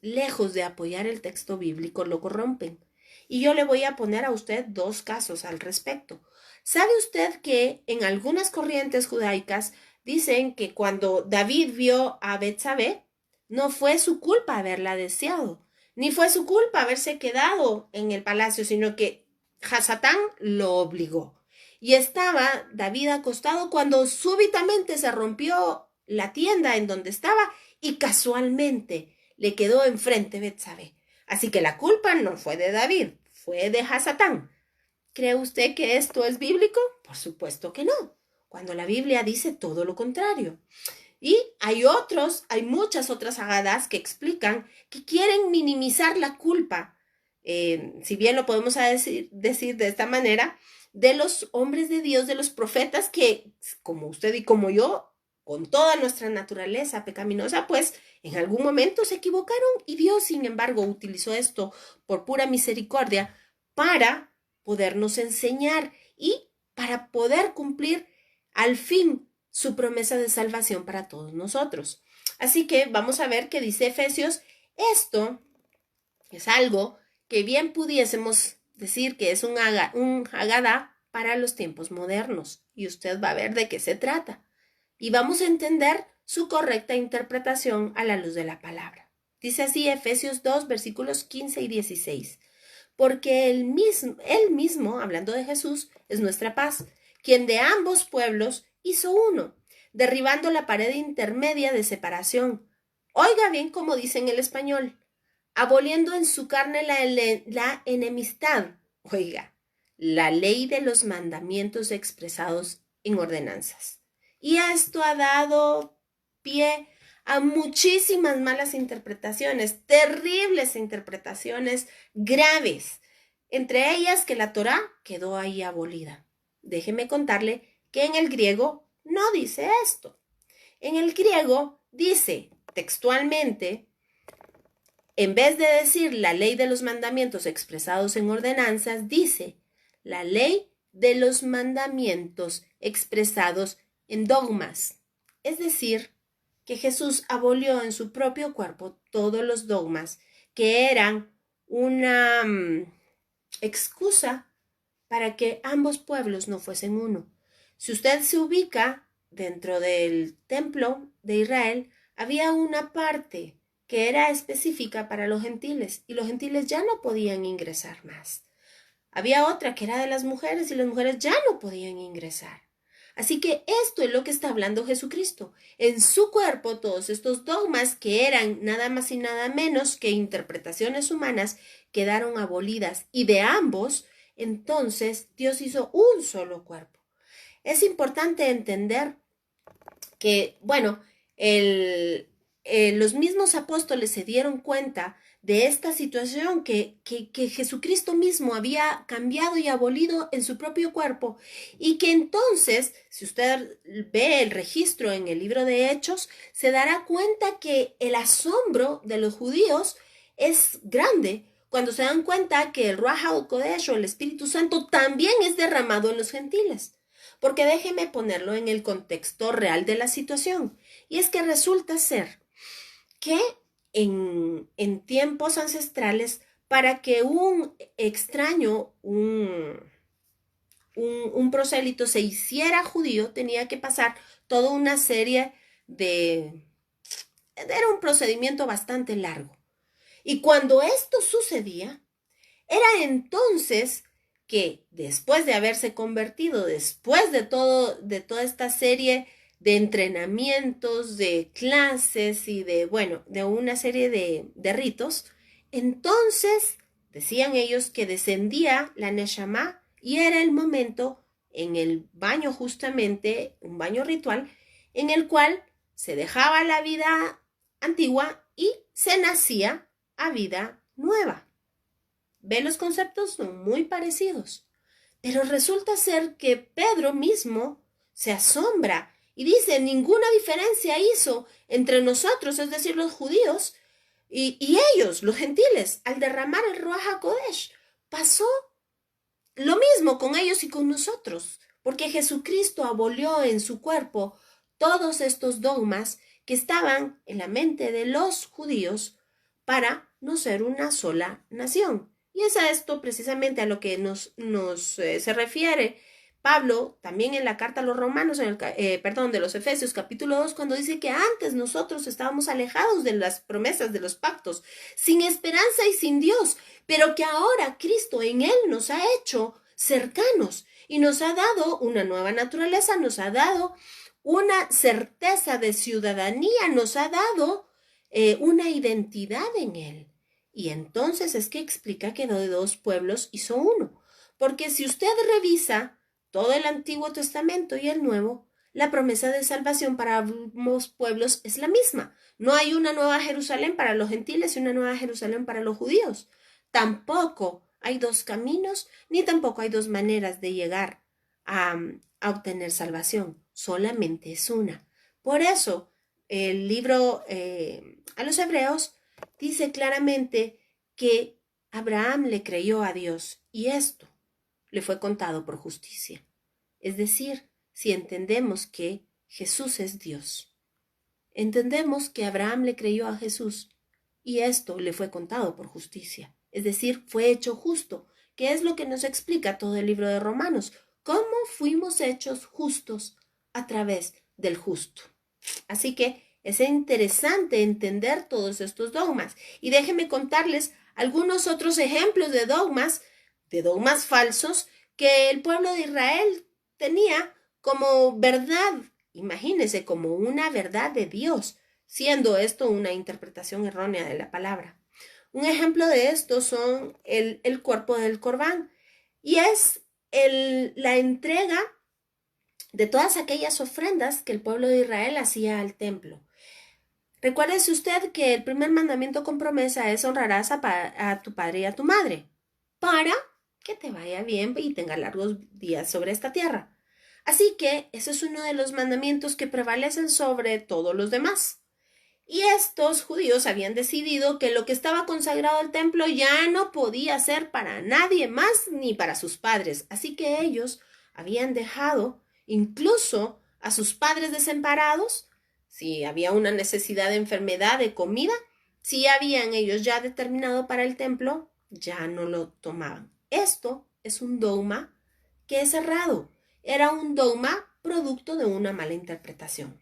S1: lejos de apoyar el texto bíblico, lo corrompen. Y yo le voy a poner a usted dos casos al respecto. ¿Sabe usted que en algunas corrientes judaicas dicen que cuando David vio a Betsabé, no fue su culpa haberla deseado, ni fue su culpa haberse quedado en el palacio, sino que Hasatán lo obligó? Y estaba David acostado cuando súbitamente se rompió la tienda en donde estaba y casualmente le quedó enfrente Betsabé. Así que la culpa no fue de David, fue de Hasatán. ¿Cree usted que esto es bíblico? Por supuesto que no, cuando la Biblia dice todo lo contrario. Y hay muchas otras agadas que explican que quieren minimizar la culpa, si bien lo podemos decir de esta manera, de los hombres de Dios, de los profetas que, como usted y como yo, con toda nuestra naturaleza pecaminosa, pues en algún momento se equivocaron y Dios, sin embargo, utilizó esto por pura misericordia para podernos enseñar y para poder cumplir al fin su promesa de salvación para todos nosotros. Así que vamos a ver qué dice Efesios. Esto es algo que bien pudiésemos decir que es un Hagadá para los tiempos modernos. Y usted va a ver de qué se trata. Y vamos a entender su correcta interpretación a la luz de la palabra. Dice así Efesios 2, versículos 15 y 16. Porque él mismo, hablando de Jesús, es nuestra paz, quien de ambos pueblos hizo uno, derribando la pared intermedia de separación. Oiga bien cómo dice en el español, aboliendo en su carne la enemistad. Oiga, la ley de los mandamientos expresados en ordenanzas. Y esto ha dado pie a muchísimas malas interpretaciones, terribles interpretaciones, graves, entre ellas que la Torá quedó ahí abolida. Déjeme contarle que en el griego no dice esto. En el griego dice textualmente, en vez de decir la ley de los mandamientos expresados en ordenanzas, dice la ley de los mandamientos expresados en dogmas. Es decir, que Jesús abolió en su propio cuerpo todos los dogmas que eran una excusa para que ambos pueblos no fuesen uno. Si usted se ubica dentro del templo de Israel, había una parte que era específica para los gentiles y los gentiles ya no podían ingresar más. Había otra que era de las mujeres y las mujeres ya no podían ingresar. Así que esto es lo que está hablando Jesucristo. En su cuerpo, todos estos dogmas que eran nada más y nada menos que interpretaciones humanas quedaron abolidas y de ambos, entonces Dios hizo un solo cuerpo. Es importante entender que, bueno, los mismos apóstoles se dieron cuenta de esta situación que Jesucristo mismo había cambiado y abolido en su propio cuerpo y que entonces, si usted ve el registro en el libro de Hechos, se dará cuenta que el asombro de los judíos es grande cuando se dan cuenta que el Ruach HaKodesh o el Espíritu Santo también es derramado en los gentiles. Porque déjeme ponerlo en el contexto real de la situación. Y es que resulta ser que en tiempos ancestrales, para que un extraño, un un prosélito se hiciera judío, tenía que pasar toda una serie de... Era un procedimiento bastante largo. Y cuando esto sucedía, era entonces que después de haberse convertido, después de toda esta serie de entrenamientos, de clases y de una serie de ritos, entonces decían ellos que descendía la Neshama y era el momento en el baño justamente, un baño ritual, en el cual se dejaba la vida antigua y se nacía a vida nueva. ¿Ve? Los conceptos son muy parecidos. Pero resulta ser que Pedro mismo se asombra y dice, ninguna diferencia hizo entre nosotros, es decir, los judíos, y ellos, los gentiles, al derramar el Ruach HaKodesh. Pasó lo mismo con ellos y con nosotros, porque Jesucristo abolió en su cuerpo todos estos dogmas que estaban en la mente de los judíos para no ser una sola nación. Y es a esto precisamente a lo que se refiere Pablo también en la carta a los romanos, de los Efesios capítulo 2, cuando dice que antes nosotros estábamos alejados de las promesas de los pactos, sin esperanza y sin Dios, pero que ahora Cristo en él nos ha hecho cercanos y nos ha dado una nueva naturaleza, nos ha dado una certeza de ciudadanía, nos ha dado una identidad en él. Y entonces es que explica que de dos pueblos hizo uno. Porque si usted revisa todo el Antiguo Testamento y el Nuevo, la promesa de salvación para ambos pueblos es la misma. No hay una nueva Jerusalén para los gentiles y una nueva Jerusalén para los judíos. Tampoco hay dos caminos, ni tampoco hay dos maneras de llegar a obtener salvación. Solamente es una. Por eso, el libro a los Hebreos dice claramente que Abraham le creyó a Dios y esto le fue contado por justicia. Es decir, si entendemos que Jesús es Dios, entendemos que Abraham le creyó a Jesús y esto le fue contado por justicia. Es decir, fue hecho justo, que es lo que nos explica todo el libro de Romanos. ¿Cómo fuimos hechos justos a través del justo? Así que es interesante entender todos estos dogmas. Y déjenme contarles algunos otros ejemplos de dogmas falsos que el pueblo de Israel tenía como verdad. Imagínense, como una verdad de Dios, siendo esto una interpretación errónea de la palabra. Un ejemplo de esto son el cuerpo del Corbán. Y es la entrega de todas aquellas ofrendas que el pueblo de Israel hacía al templo. Recuérdese usted que el primer mandamiento con promesa es honrarás a tu padre y a tu madre para que te vaya bien y tenga largos días sobre esta tierra. Así que ese es uno de los mandamientos que prevalecen sobre todos los demás. Y estos judíos habían decidido que lo que estaba consagrado al templo ya no podía ser para nadie más ni para sus padres. Así que ellos habían dejado incluso a sus padres desamparados. Si había una necesidad de enfermedad, de comida, si habían ellos ya determinado para el templo, ya no lo tomaban. Esto es un dogma que es errado. Era un dogma producto de una mala interpretación.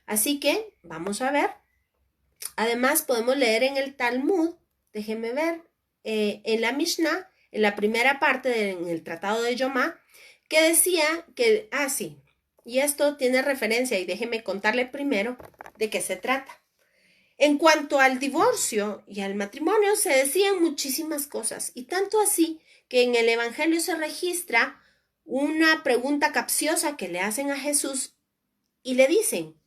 S1: Así que vamos a ver. Además podemos leer en el Talmud, déjenme ver, en la Mishnah, en la primera parte, en el Tratado de Yomá, que decía que, sí, y esto tiene referencia, y déjenme contarle primero de qué se trata. En cuanto al divorcio y al matrimonio, se decían muchísimas cosas, y tanto así que en el Evangelio se registra una pregunta capciosa que le hacen a Jesús y le dicen,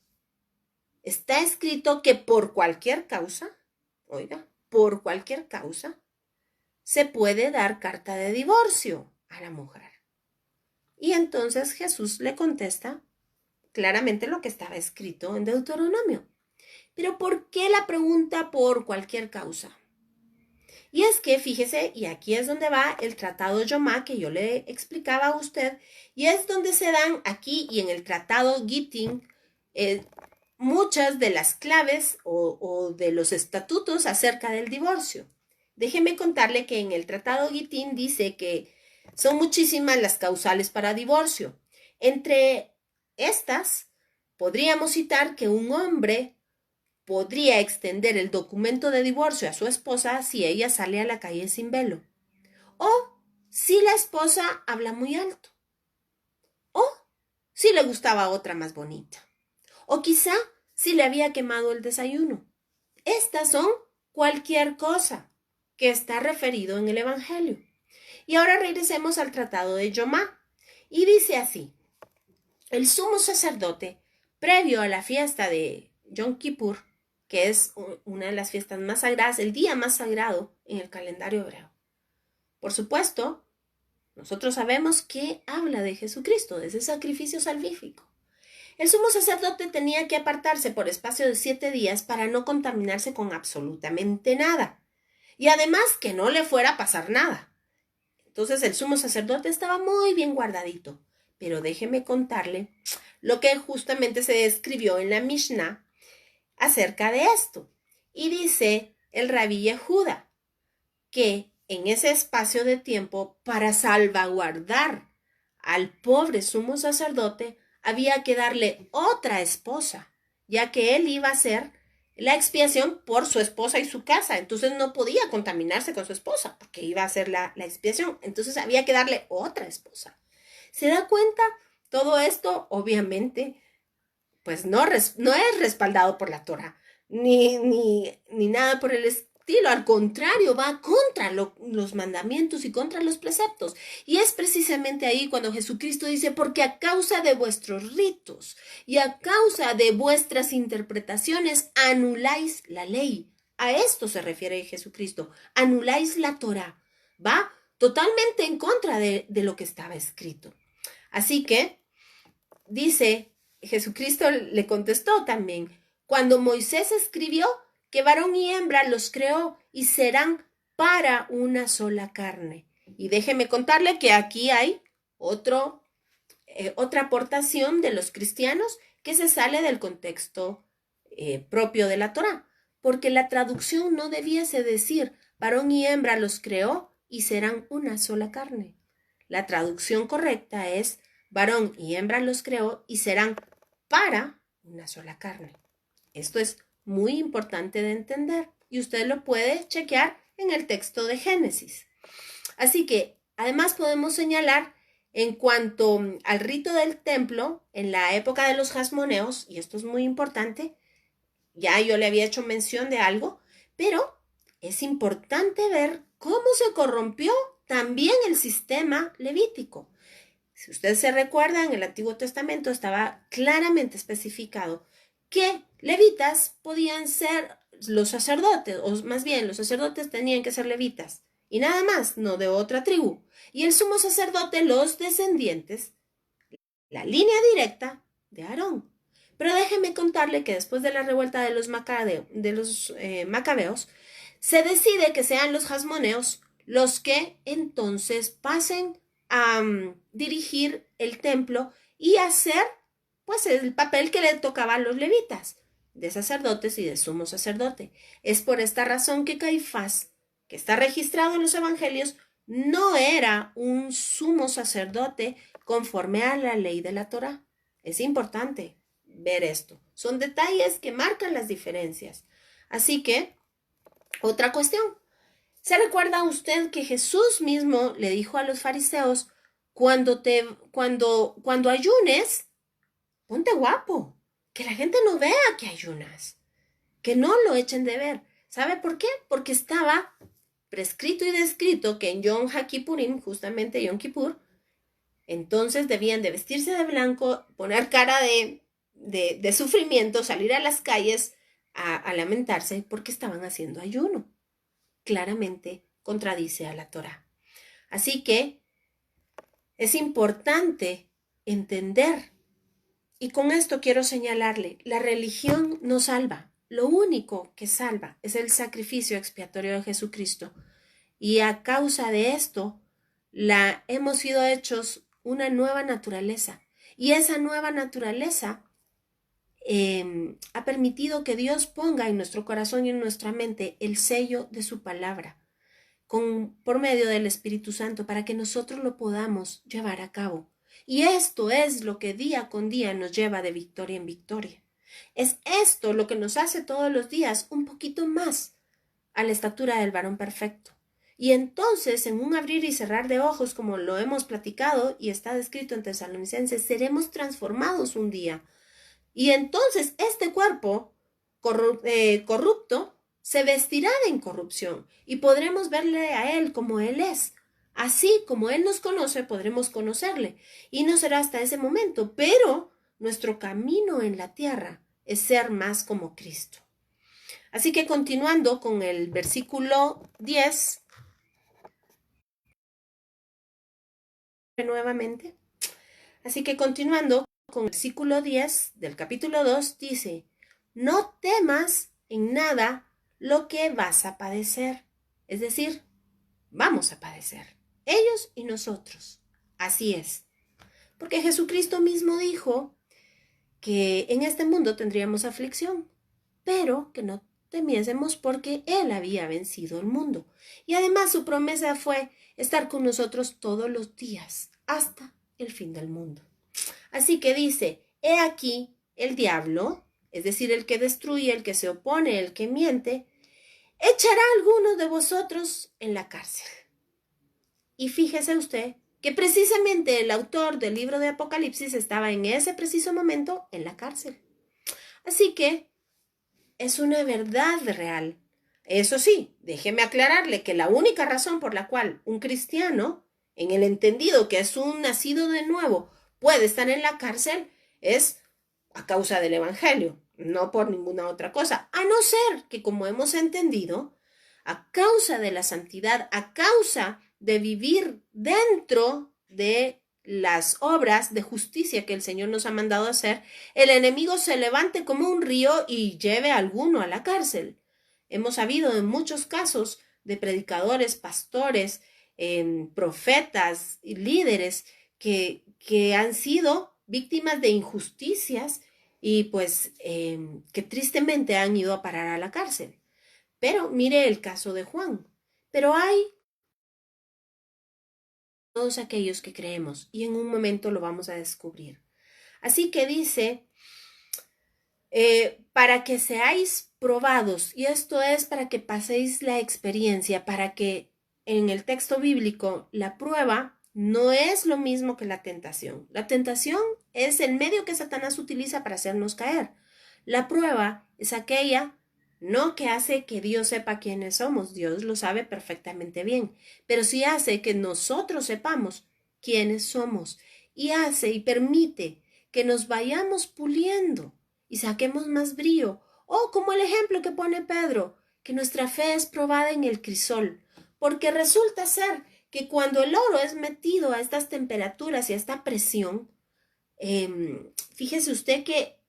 S1: está escrito que por cualquier causa, por cualquier causa, se puede dar carta de divorcio a la mujer. Y entonces Jesús le contesta claramente lo que estaba escrito en Deuteronomio. Pero ¿por qué la pregunta por cualquier causa? Y es que, fíjese, y aquí es donde va el Tratado Yomá que yo le explicaba a usted, y es donde se dan aquí y en el Tratado Gittin muchas de las claves o de los estatutos acerca del divorcio. Déjeme contarle que en el Tratado Gittin dice que Son muchísimas las causales para divorcio. Entre estas, podríamos citar que un hombre podría extender el documento de divorcio a su esposa si ella sale a la calle sin velo. O si la esposa habla muy alto. O si le gustaba otra más bonita. O quizá si le había quemado el desayuno. Estas son cualquier cosa que está referido en el Evangelio. Y ahora regresemos al tratado de Yomá. Y dice así: el sumo sacerdote, previo a la fiesta de Yom Kippur, que es una de las fiestas más sagradas, el día más sagrado en el calendario hebreo. Por supuesto, nosotros sabemos que habla de Jesucristo, de ese sacrificio salvífico. El sumo sacerdote tenía que apartarse por espacio de 7 días para no contaminarse con absolutamente nada. Y además que no le fuera a pasar nada. Entonces el sumo sacerdote estaba muy bien guardadito. Pero déjeme contarle lo que justamente se escribió en la Mishnah acerca de esto. Y dice el Rabí Yehuda que en ese espacio de tiempo, para salvaguardar al pobre sumo sacerdote, había que darle otra esposa, ya que él iba a hacer la expiación por su esposa y su casa. Entonces no podía contaminarse con su esposa, porque iba a hacer la expiación. Entonces había que darle otra esposa. ¿Se da cuenta? Todo esto, obviamente, pues no es respaldado por la Torah, ni nada por el estilo. Al contrario, va contra los mandamientos y contra los preceptos. Y es precisamente ahí cuando Jesucristo dice: porque a causa de vuestros ritos y a causa de vuestras interpretaciones anuláis la ley. A esto se refiere Jesucristo. Anuláis la Torah. Va totalmente en contra de lo que estaba escrito. Así que, dice, Jesucristo le contestó también: cuando Moisés escribió que varón y hembra los creó y serán para una sola carne. Y déjeme contarle que aquí hay otra aportación de los cristianos que se sale del contexto propio de la Torá, porque la traducción no debiese decir varón y hembra los creó y serán una sola carne. La traducción correcta es varón y hembra los creó y serán para una sola carne. Esto es muy importante de entender y usted lo puede chequear en el texto de Génesis. Así que además podemos señalar en cuanto al rito del templo en la época de los jasmoneos, y esto es muy importante, ya yo le había hecho mención de algo, pero es importante ver cómo se corrompió también el sistema levítico. Si usted se recuerda, en el Antiguo Testamento estaba claramente especificado que levitas podían ser los sacerdotes, o más bien los sacerdotes tenían que ser levitas, y nada más, no de otra tribu. Y el sumo sacerdote, los descendientes, la línea directa de Aarón. Pero déjeme contarle que después de la revuelta de los macabeos, se decide que sean los jasmoneos los que entonces pasen a dirigir el templo y hacer pues el papel que le tocaba a los levitas, de sacerdotes y de sumo sacerdote. Es por esta razón que Caifás, que está registrado en los evangelios, no era un sumo sacerdote conforme a la ley de la Torá. Es importante ver esto. Son detalles que marcan las diferencias. Así que, otra cuestión. ¿Se recuerda usted que Jesús mismo le dijo a los fariseos: cuando ayunes, ponte guapo, que la gente no vea que ayunas, que no lo echen de ver? ¿Sabe por qué? Porque estaba prescrito y descrito que en Yom HaKippurim, justamente Yom Kippur, entonces debían de vestirse de blanco, poner cara de sufrimiento, salir a las calles a lamentarse porque estaban haciendo ayuno. Claramente contradice a la Torá. Así que es importante entender, y con esto quiero señalarle, la religión no salva. Lo único que salva es el sacrificio expiatorio de Jesucristo. Y a causa de esto, hemos sido hechos una nueva naturaleza. Y esa nueva naturaleza ha permitido que Dios ponga en nuestro corazón y en nuestra mente el sello de su palabra, por medio del Espíritu Santo para que nosotros lo podamos llevar a cabo. Y esto es lo que día con día nos lleva de victoria en victoria. Es esto lo que nos hace todos los días un poquito más a la estatura del varón perfecto. Y entonces, en un abrir y cerrar de ojos, como lo hemos platicado y está descrito en Tesalonicenses, seremos transformados un día. Y entonces este cuerpo corrupto se vestirá de incorrupción y podremos verle a Él como Él es. Así como Él nos conoce, podremos conocerle. Y no será hasta ese momento, pero nuestro camino en la tierra es ser más como Cristo. Así que continuando con el versículo 10, nuevamente. Así que continuando con el versículo 10 del capítulo 2, dice, no temas en nada lo que vas a padecer. Es decir, vamos a padecer, ellos y nosotros. Así es. Porque Jesucristo mismo dijo que en este mundo tendríamos aflicción, pero que no temiésemos porque Él había vencido el mundo. Y además su promesa fue estar con nosotros todos los días, hasta el fin del mundo. Así que dice, he aquí el diablo, es decir, el que destruye, el que se opone, el que miente, echará a algunos de vosotros en la cárcel. Y fíjese usted que precisamente el autor del libro de Apocalipsis estaba en ese preciso momento en la cárcel. Así que es una verdad real. Eso sí, déjeme aclararle que la única razón por la cual un cristiano, en el entendido que es un nacido de nuevo, puede estar en la cárcel es a causa del evangelio, no por ninguna otra cosa, a no ser que, como hemos entendido, a causa de la santidad, a causa de vivir dentro de las obras de justicia que el Señor nos ha mandado hacer, el enemigo se levante como un río y lleve a alguno a la cárcel. Hemos sabido en muchos casos de predicadores, pastores, profetas y líderes que han sido víctimas de injusticias y pues que tristemente han ido a parar a la cárcel. Pero mire el caso de Juan. Pero hay todos aquellos que creemos y en un momento lo vamos a descubrir. Así que dice, para que seáis probados, y esto es para que paséis la experiencia, para que en el texto bíblico la prueba no es lo mismo que la tentación. La tentación es el medio que Satanás utiliza para hacernos caer. La prueba es aquella no que hace que Dios sepa quiénes somos, Dios lo sabe perfectamente bien, pero sí hace que nosotros sepamos quiénes somos y hace y permite que nos vayamos puliendo y saquemos más brío. O como el ejemplo que pone Pedro, que nuestra fe es probada en el crisol, porque resulta ser que cuando el oro es metido a estas temperaturas y a esta presión, fíjese usted que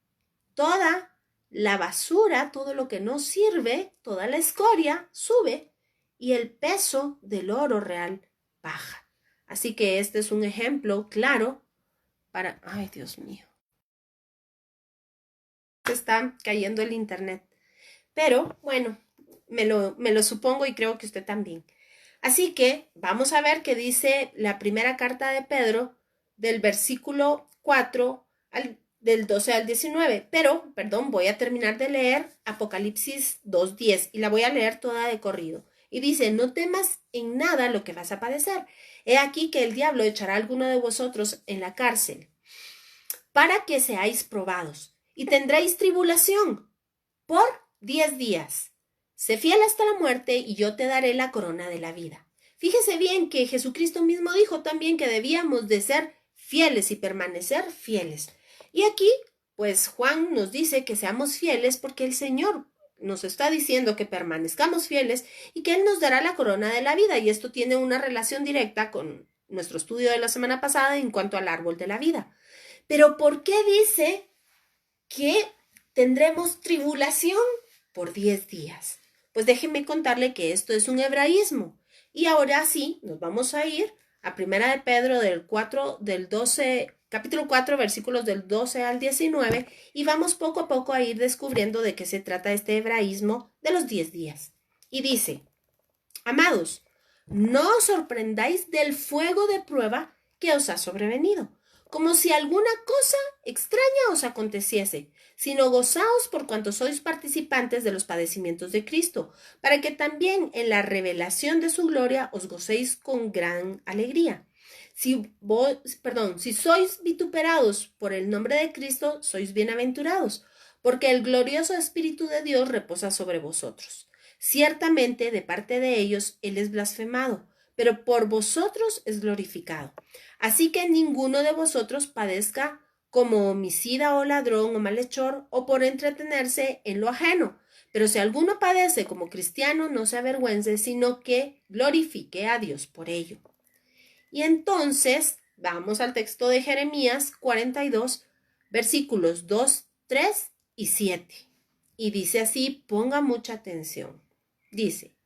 S1: toda la basura, todo lo que no sirve, toda la escoria sube y el peso del oro real baja. Así que este es un ejemplo claro para... Ay, Dios mío. Está cayendo el internet. Pero bueno, me lo supongo y creo que usted también. Así que vamos a ver qué dice la primera carta de Pedro del versículo 4 del 12 al 19. Pero, perdón, voy a terminar de leer Apocalipsis 2:10 y la voy a leer toda de corrido. Y dice, no temas en nada lo que vas a padecer. He aquí que el diablo echará a alguno de vosotros en la cárcel para que seáis probados y tendréis tribulación por 10 días. Sé fiel hasta la muerte y yo te daré la corona de la vida. Fíjese bien que Jesucristo mismo dijo también que debíamos de ser fieles y permanecer fieles. Y aquí, pues Juan nos dice que seamos fieles porque el Señor nos está diciendo que permanezcamos fieles y que Él nos dará la corona de la vida. Y esto tiene una relación directa con nuestro estudio de la semana pasada en cuanto al árbol de la vida. Pero ¿por qué dice que tendremos tribulación por 10 días? Pues déjenme contarle que esto es un hebraísmo. Y ahora sí, nos vamos a ir a Primera de Pedro capítulo 4, versículos del 12 al 19, y vamos poco a poco a ir descubriendo de qué se trata este hebraísmo de los 10 días. Y dice, amados, no os sorprendáis del fuego de prueba que os ha sobrevenido, como si alguna cosa extraña os aconteciese, sino gozaos por cuanto sois participantes de los padecimientos de Cristo, para que también en la revelación de su gloria os gocéis con gran alegría. Si sois vituperados por el nombre de Cristo, sois bienaventurados, porque el glorioso Espíritu de Dios reposa sobre vosotros. Ciertamente, de parte de ellos, Él es blasfemado, pero por vosotros es glorificado. Así que ninguno de vosotros padezca como homicida o ladrón o malhechor o por entretenerse en lo ajeno. Pero si alguno padece como cristiano, no se avergüence, sino que glorifique a Dios por ello. Y entonces, vamos al texto de Jeremías 42, versículos 2, 3 y 7. Y dice así, ponga mucha atención. Dice,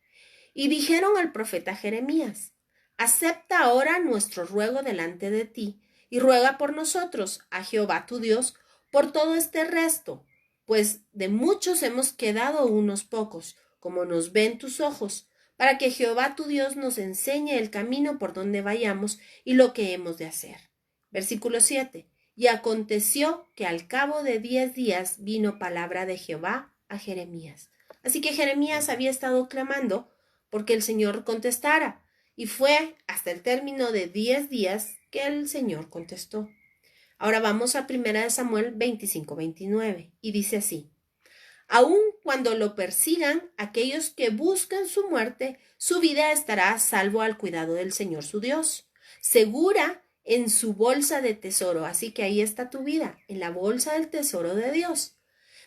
S1: y dijeron al profeta Jeremías, acepta ahora nuestro ruego delante de ti, y ruega por nosotros a Jehová tu Dios por todo este resto, pues de muchos hemos quedado unos pocos, como nos ven tus ojos, para que Jehová tu Dios nos enseñe el camino por donde vayamos y lo que hemos de hacer. Versículo 7. Y aconteció que al cabo de 10 días vino palabra de Jehová a Jeremías. Así que Jeremías había estado clamando porque el Señor contestara, y fue hasta el término de 10 días que el Señor contestó. Ahora vamos a 1 Samuel 25-29, y dice así, aun cuando lo persigan aquellos que buscan su muerte, su vida estará a salvo al cuidado del Señor su Dios, segura en su bolsa de tesoro. Así que ahí está tu vida, en la bolsa del tesoro de Dios.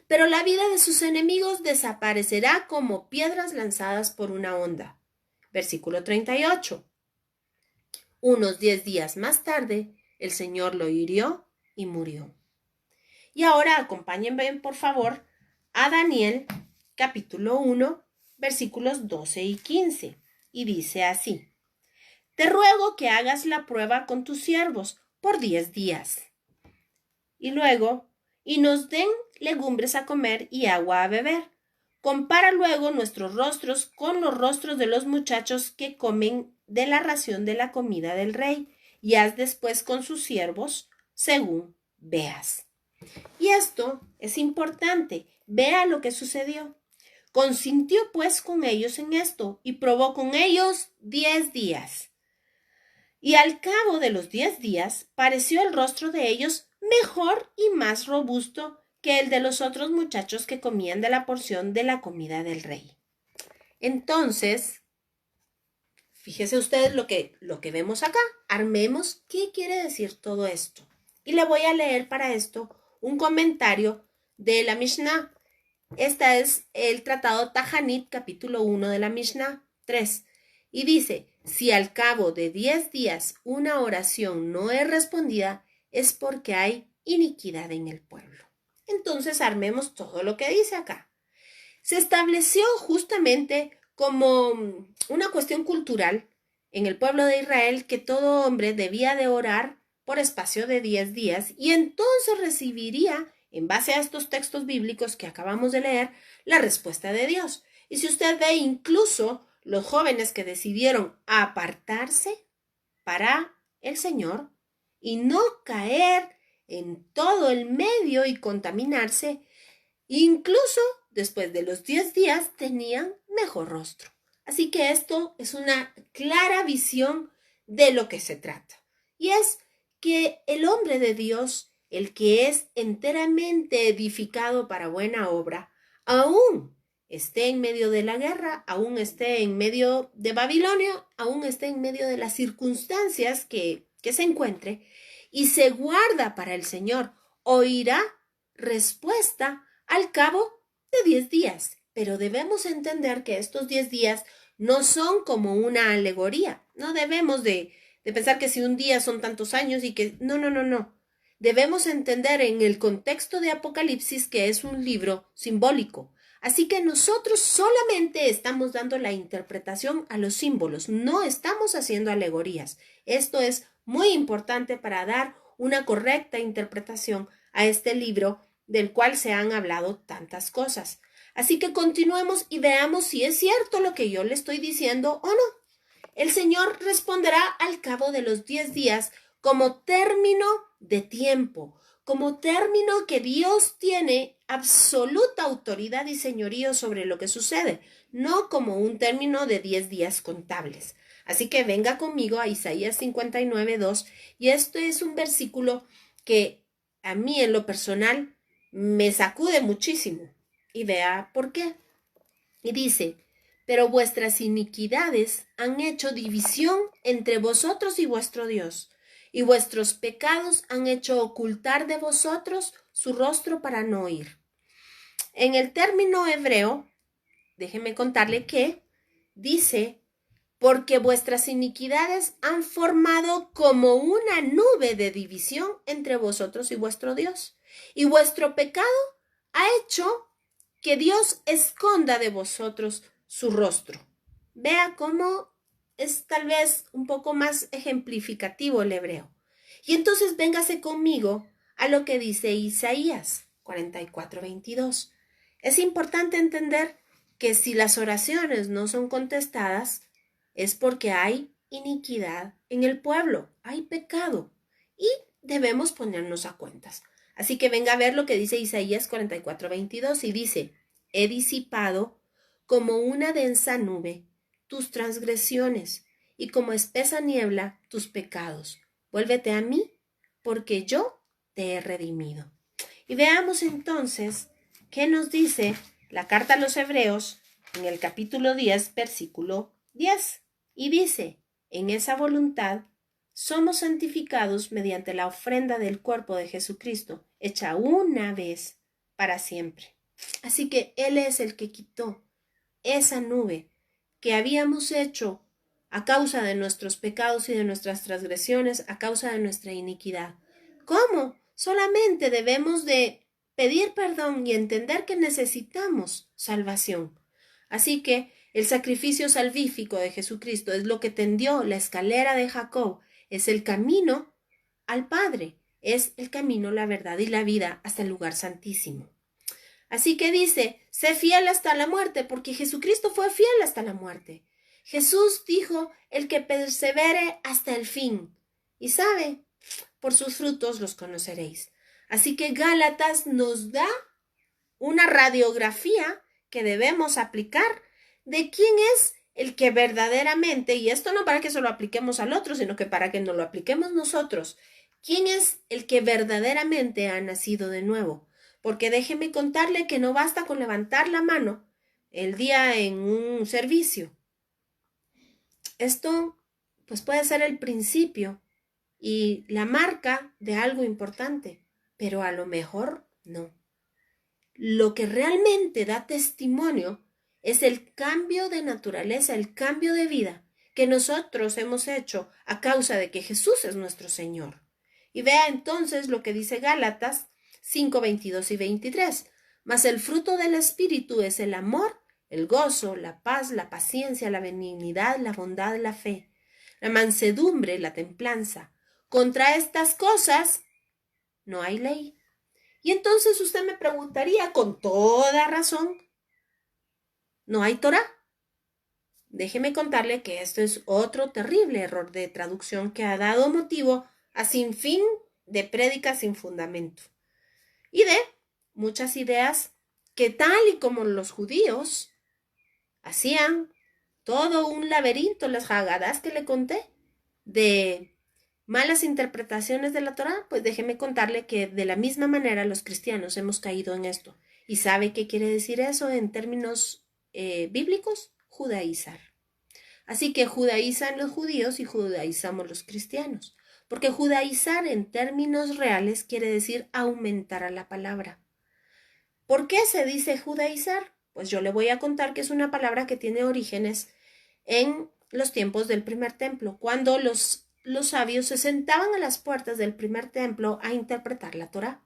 S1: Pero la vida de sus enemigos desaparecerá como piedras lanzadas por una onda. Versículo 38. Unos 10 días más tarde, el Señor lo hirió y murió. Y ahora acompáñenme, por favor, a Daniel, capítulo 1, versículos 12 y 15. Y dice así, te ruego que hagas la prueba con tus siervos por 10 días. Y luego, y nos den legumbres a comer y agua a beber. Compara luego nuestros rostros con los rostros de los muchachos que comen de la ración de la comida del rey, y haz después con sus siervos según veas. Y esto es importante. Vea lo que sucedió. Consintió pues con ellos en esto, y probó con ellos 10 días. Y al cabo de los 10 días pareció el rostro de ellos mejor y más robusto que el de los otros muchachos que comían de la porción de la comida del rey. Entonces, fíjese usted lo que vemos acá. Armemos qué quiere decir todo esto. Y le voy a leer para esto un comentario de la Mishnah. Este es el tratado Tahanit, capítulo 1 de la Mishnah 3. Y dice, si al cabo de 10 días una oración no es respondida, es porque hay iniquidad en el pueblo. Entonces armemos todo lo que dice acá. Se estableció justamente como una cuestión cultural en el pueblo de Israel que todo hombre debía de orar por espacio de 10 días y entonces recibiría, en base a estos textos bíblicos que acabamos de leer, la respuesta de Dios. Y si usted ve incluso los jóvenes que decidieron apartarse para el Señor y no caer en todo el medio y contaminarse, incluso después de los 10 días tenían mejor rostro. Así que esto es una clara visión de lo que se trata. Y es que el hombre de Dios, el que es enteramente edificado para buena obra, aún esté en medio de la guerra, aún esté en medio de Babilonia, aún esté en medio de las circunstancias que se encuentre, y se guarda para el Señor, oirá respuesta al cabo de 10 días. Pero debemos entender que estos 10 días no son como una alegoría. No debemos de pensar que si un día son tantos años y que... No. Debemos entender en el contexto de Apocalipsis que es un libro simbólico. Así que nosotros solamente estamos dando la interpretación a los símbolos, no estamos haciendo alegorías. Esto es muy importante para dar una correcta interpretación a este libro del cual se han hablado tantas cosas. Así que continuemos y veamos si es cierto lo que yo le estoy diciendo o no. el Señor responderá al cabo de los 10 días como término de tiempo, como término que Dios tiene absoluta autoridad y señorío sobre lo que sucede, no como un término de 10 días contables. Así que venga conmigo a Isaías 59:2, y esto es un versículo que a mí en lo personal me sacude muchísimo. Y vea por qué. Y dice: pero vuestras iniquidades han hecho división entre vosotros y vuestro Dios, y vuestros pecados han hecho ocultar de vosotros su rostro para no oír. En el término hebreo, déjeme contarle que dice: porque vuestras iniquidades han formado como una nube de división entre vosotros y vuestro Dios, y vuestro pecado ha hecho que Dios esconda de vosotros su rostro. Vea cómo es tal vez un poco más ejemplificativo el hebreo. Y entonces véngase conmigo a lo que dice Isaías 44:22. Es importante entender que si las oraciones no son contestadas, es porque hay iniquidad en el pueblo, hay pecado, y debemos ponernos a cuentas. Así que venga a ver lo que dice Isaías 44:22, y dice: he disipado como una densa nube tus transgresiones, y como espesa niebla tus pecados. Vuélvete a mí, porque yo te he redimido. Y veamos entonces qué nos dice la carta a los Hebreos en el capítulo 10, versículo 10. Y dice: en esa voluntad somos santificados mediante la ofrenda del cuerpo de Jesucristo, hecha una vez para siempre. Así que Él es el que quitó esa nube que habíamos hecho a causa de nuestros pecados y de nuestras transgresiones, a causa de nuestra iniquidad. ¿Cómo? Solamente debemos de pedir perdón y entender que necesitamos salvación. Así que el sacrificio salvífico de Jesucristo es lo que tendió la escalera de Jacob, es el camino al Padre, es el camino, la verdad y la vida hasta el lugar santísimo. Así que dice: sé fiel hasta la muerte, porque Jesucristo fue fiel hasta la muerte. Jesús dijo: el que persevere hasta el fin. Y sabe, por sus frutos los conoceréis. Así que Gálatas nos da una radiografía que debemos aplicar de quién es el que verdaderamente, y esto no para que se lo apliquemos al otro, sino que para que nos lo apliquemos nosotros, quién es el que verdaderamente ha nacido de nuevo. Porque déjeme contarle que no basta con levantar la mano el día en un servicio. Esto pues puede ser el principio y la marca de algo importante, pero a lo mejor no. Lo que realmente da testimonio es el cambio de naturaleza, el cambio de vida que nosotros hemos hecho a causa de que Jesús es nuestro Señor. Y vea entonces lo que dice Gálatas 5:22 y 23. Mas el fruto del Espíritu es el amor, el gozo, la paz, la paciencia, la benignidad, la bondad, la fe, la mansedumbre, la templanza. Contra estas cosas no hay ley. Y entonces usted me preguntaría con toda razón, ¿no hay Torá? Déjeme contarle que esto es otro terrible error de traducción que ha dado motivo a sinfín de prédicas sin fundamento y de muchas ideas que, tal y como los judíos hacían todo un laberinto, las Haggadás que le conté, de malas interpretaciones de la Torá, pues déjeme contarle que de la misma manera los cristianos hemos caído en esto. ¿Y sabe qué quiere decir eso en términos bíblicos? Judaizar. Así que judaizan los judíos y judaizamos los cristianos. Porque judaizar en términos reales quiere decir aumentar a la palabra. ¿Por qué se dice judaizar? Pues yo le voy a contar que es una palabra que tiene orígenes en los tiempos del primer templo, cuando los sabios se sentaban a las puertas del primer templo a interpretar la Torá.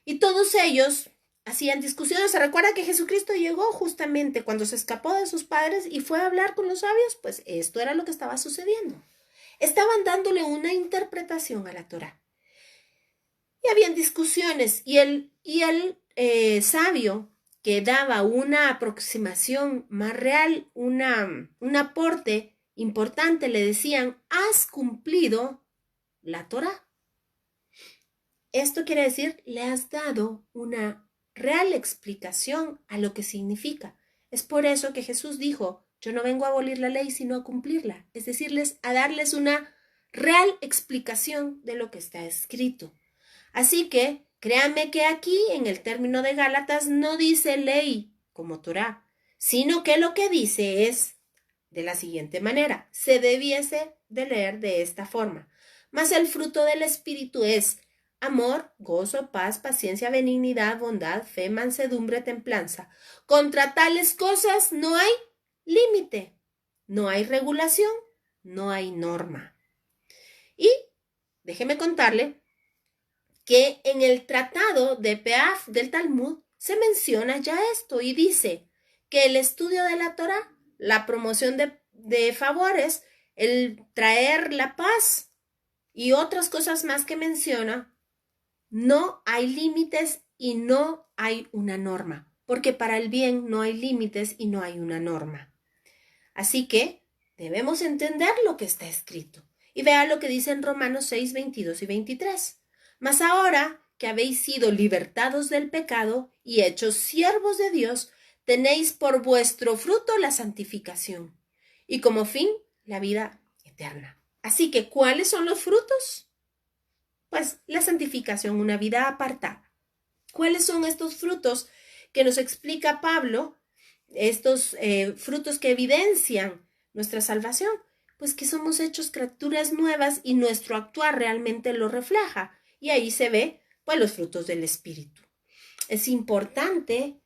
S1: Y todos ellos hacían discusiones. Se recuerda que Jesucristo llegó justamente cuando se escapó de sus padres y fue a hablar con los sabios. Pues esto era lo que estaba sucediendo. Estaban dándole una interpretación a la Torá. Y habían discusiones y el sabio que daba una aproximación más real, un aporte importante, le decían, has cumplido la Torá. Esto quiere decir, le has dado una real explicación a lo que significa. Es por eso que Jesús dijo, yo no vengo a abolir la ley, sino a cumplirla. Es decirles, a darles una real explicación de lo que está escrito. Así que, créanme que aquí, en el término de Gálatas, no dice ley como Torá, sino que lo que dice es de la siguiente manera, se debiese de leer de esta forma. Mas el fruto del Espíritu es amor, gozo, paz, paciencia, benignidad, bondad, fe, mansedumbre, templanza. Contra tales cosas no hay límite, no hay regulación, no hay norma. Y déjeme contarle que en el tratado de Peaf del Talmud se menciona ya esto y dice que el estudio de la Torá, la promoción de favores, el traer la paz y otras cosas más que menciona, no hay límites y no hay una norma, porque para el bien no hay límites y no hay una norma. Así que debemos entender lo que está escrito. Y vea lo que dice en Romanos 6, 22 y 23. Mas ahora que habéis sido libertados del pecado y hechos siervos de Dios, tenéis por vuestro fruto la santificación y como fin la vida eterna. Así que, ¿cuáles son los frutos? Pues la santificación, una vida apartada. ¿Cuáles son estos frutos que nos explica Pablo? Estos frutos que evidencian nuestra salvación. Pues que somos hechos criaturas nuevas y nuestro actuar realmente lo refleja. Y ahí se ve, pues, los frutos del Espíritu. Es importante,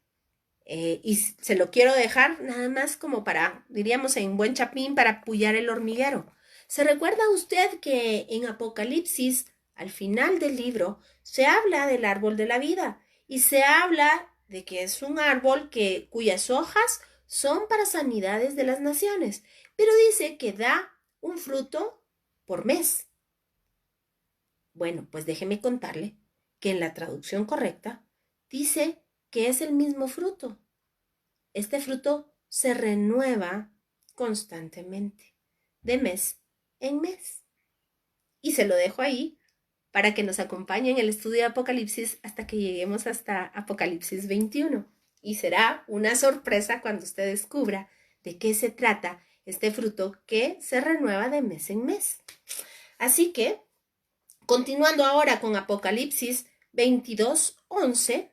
S1: y se lo quiero dejar nada más como para, diríamos en buen chapín, para apoyar el hormiguero. ¿Se recuerda usted que en Apocalipsis, al final del libro, se habla del árbol de la vida y se habla de que es un árbol cuyas hojas son para sanidades de las naciones, pero dice que da un fruto por mes? Bueno, pues déjeme contarle que en la traducción correcta dice que es el mismo fruto. Este fruto se renueva constantemente, de mes en mes. Y se lo dejo ahí para que nos acompañe en el estudio de Apocalipsis hasta que lleguemos hasta Apocalipsis 21. Y será una sorpresa cuando usted descubra de qué se trata este fruto que se renueva de mes en mes. Así que, continuando ahora con Apocalipsis 22:11,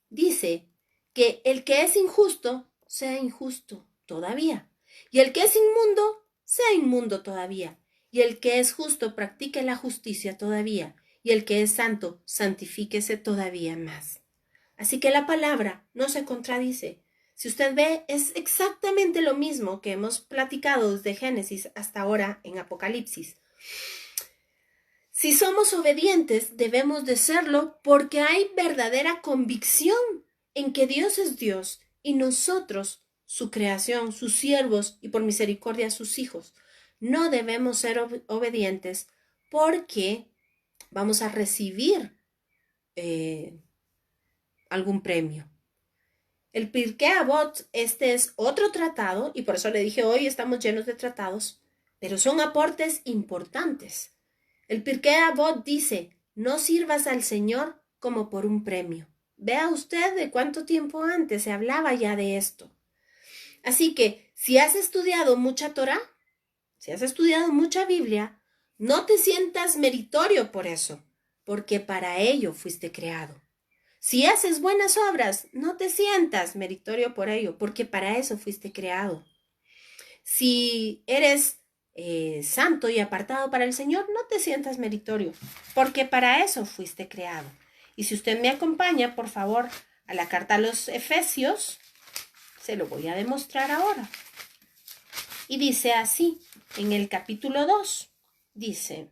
S1: dice que el que es injusto sea injusto todavía, y el que es inmundo sea inmundo todavía, y el que es justo practique la justicia todavía, y el que es santo santifíquese todavía más. Así que la palabra no se contradice. Si usted ve, es exactamente lo mismo que hemos platicado desde Génesis hasta ahora en Apocalipsis. Si somos obedientes, debemos de serlo porque hay verdadera convicción en que Dios es Dios y nosotros, su creación, sus siervos y por misericordia sus hijos. No debemos ser obedientes porque vamos a recibir algún premio. El Pirkei Avot, este es otro tratado, y por eso le dije hoy estamos llenos de tratados, pero son aportes importantes. El Pirkei Avot dice, no sirvas al Señor como por un premio. Vea usted de cuánto tiempo antes se hablaba ya de esto. Así que, si has estudiado mucha Torá, si has estudiado mucha Biblia, no te sientas meritorio por eso, porque para ello fuiste creado. Si haces buenas obras, no te sientas meritorio por ello, porque para eso fuiste creado. Si eres santo y apartado para el Señor, no te sientas meritorio, porque para eso fuiste creado. Y si usted me acompaña, por favor, a la carta a los Efesios, se lo voy a demostrar ahora. Y dice así, en el capítulo 2, dice,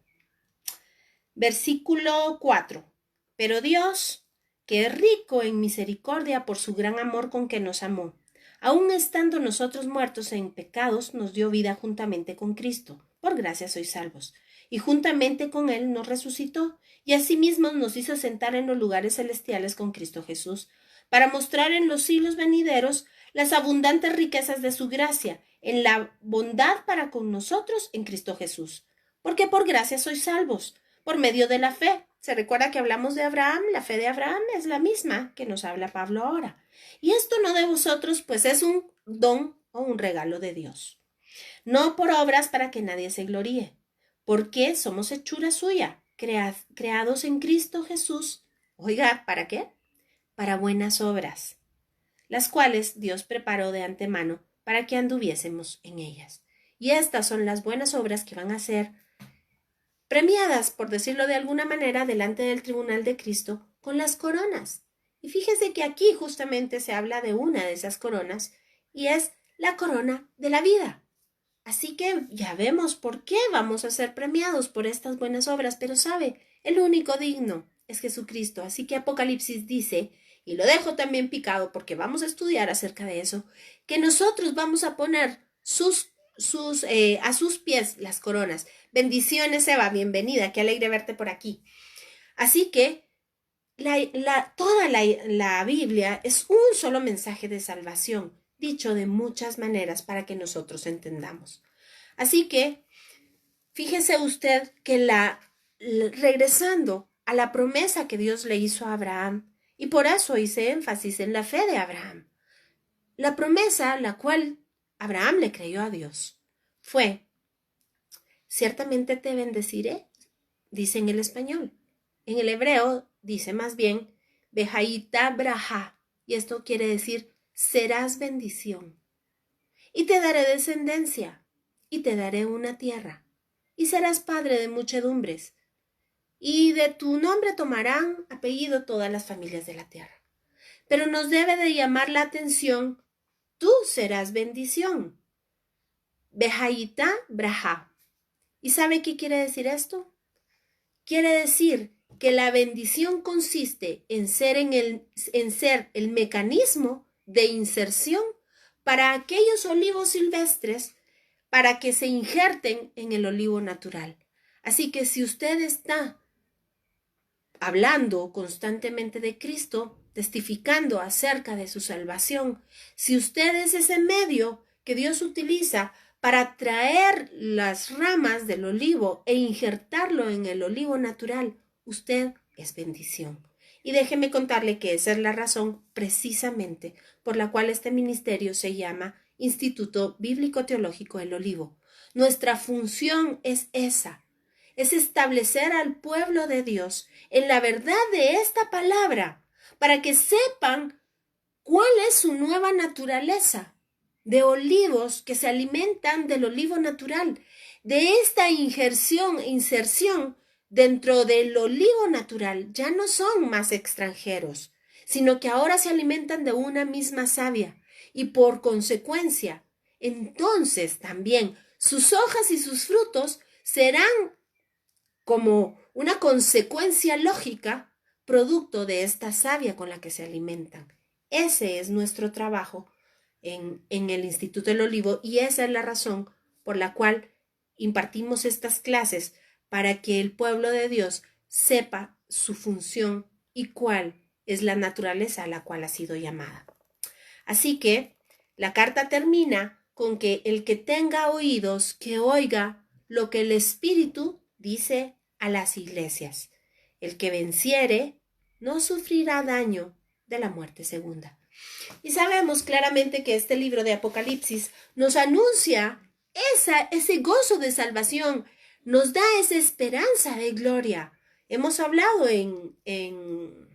S1: versículo 4, pero Dios, que es rico en misericordia por su gran amor con que nos amó, aun estando nosotros muertos en pecados, nos dio vida juntamente con Cristo. Por gracia sois salvos. Y juntamente con Él nos resucitó, y asimismo nos hizo sentar en los lugares celestiales con Cristo Jesús, para mostrar en los siglos venideros las abundantes riquezas de su gracia, en la bondad para con nosotros en Cristo Jesús. Porque por gracia sois salvos, por medio de la fe. Se recuerda que hablamos de Abraham, la fe de Abraham es la misma que nos habla Pablo ahora. Y esto no de vosotros, pues es un don o un regalo de Dios. No por obras para que nadie se gloríe, porque somos hechura suya, creados en Cristo Jesús. Oiga, ¿para qué? Para buenas obras, las cuales Dios preparó de antemano para que anduviésemos en ellas. Y estas son las buenas obras que van a ser premiadas, por decirlo de alguna manera, delante del tribunal de Cristo con las coronas. Y fíjese que aquí justamente se habla de una de esas coronas y es la corona de la vida. Así que ya vemos por qué vamos a ser premiados por estas buenas obras, pero sabe, el único digno es Jesucristo. Así que Apocalipsis dice, y lo dejo también picado porque vamos a estudiar acerca de eso, que nosotros vamos a poner a sus pies las coronas. Bendiciones, Eva, bienvenida, qué alegre verte por aquí. Así que toda la Biblia es un solo mensaje de salvación, dicho de muchas maneras para que nosotros entendamos. Así que, fíjese usted que regresando a la promesa que Dios le hizo a Abraham, y por eso hice énfasis en la fe de Abraham, la promesa la cual Abraham le creyó a Dios fue, ciertamente te bendeciré, dice en el español. En el hebreo dice más bien, Behaita braja, y esto quiere decir, serás bendición. Y te daré descendencia, y te daré una tierra, y serás padre de muchedumbres, y de tu nombre tomarán apellido todas las familias de la tierra. Pero nos debe de llamar la atención, tú serás bendición. Behaita braja. ¿Y sabe qué quiere decir esto? Quiere decir que la bendición consiste en ser el mecanismo de inserción para aquellos olivos silvestres para que se injerten en el olivo natural. Así que si usted está hablando constantemente de Cristo, testificando acerca de su salvación, si usted es ese medio que Dios utiliza para traer las ramas del olivo e injertarlo en el olivo natural, usted es bendición. Y déjeme contarle que esa es la razón precisamente por la cual este ministerio se llama Instituto Bíblico Teológico El Olivo. Nuestra función es esa, es establecer al pueblo de Dios en la verdad de esta palabra, para que sepan cuál es su nueva naturaleza, de olivos que se alimentan del olivo natural, de esta inserción dentro del olivo natural. Ya no son más extranjeros, sino que ahora se alimentan de una misma savia y por consecuencia, entonces también sus hojas y sus frutos serán como una consecuencia lógica producto de esta savia con la que se alimentan. Ese es nuestro trabajo en el Instituto del Olivo y esa es la razón por la cual impartimos estas clases para que el pueblo de Dios sepa su función y cuál es la naturaleza a la cual ha sido llamada. Así que la carta termina con que el que tenga oídos, que oiga lo que el Espíritu dice a las iglesias. El que venciere no sufrirá daño de la muerte segunda. Y sabemos claramente que este libro de Apocalipsis nos anuncia ese gozo de salvación, nos da esa esperanza de gloria. Hemos hablado en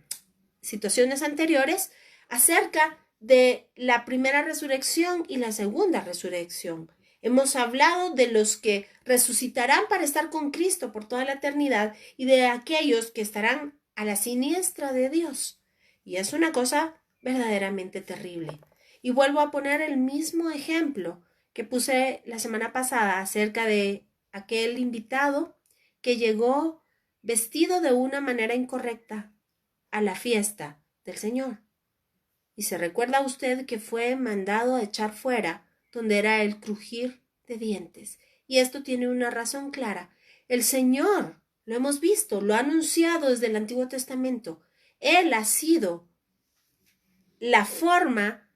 S1: situaciones anteriores acerca de la primera resurrección y la segunda resurrección. Hemos hablado de los que resucitarán para estar con Cristo por toda la eternidad y de aquellos que estarán a la siniestra de Dios. Y es una cosa verdaderamente terrible. Y vuelvo a poner el mismo ejemplo que puse la semana pasada acerca de aquel invitado que llegó vestido de una manera incorrecta a la fiesta del Señor. Y se recuerda usted que fue mandado a echar fuera donde era el crujir de dientes. Y esto tiene una razón clara. El Señor, lo hemos visto, lo ha anunciado desde el Antiguo Testamento. Él ha sido la forma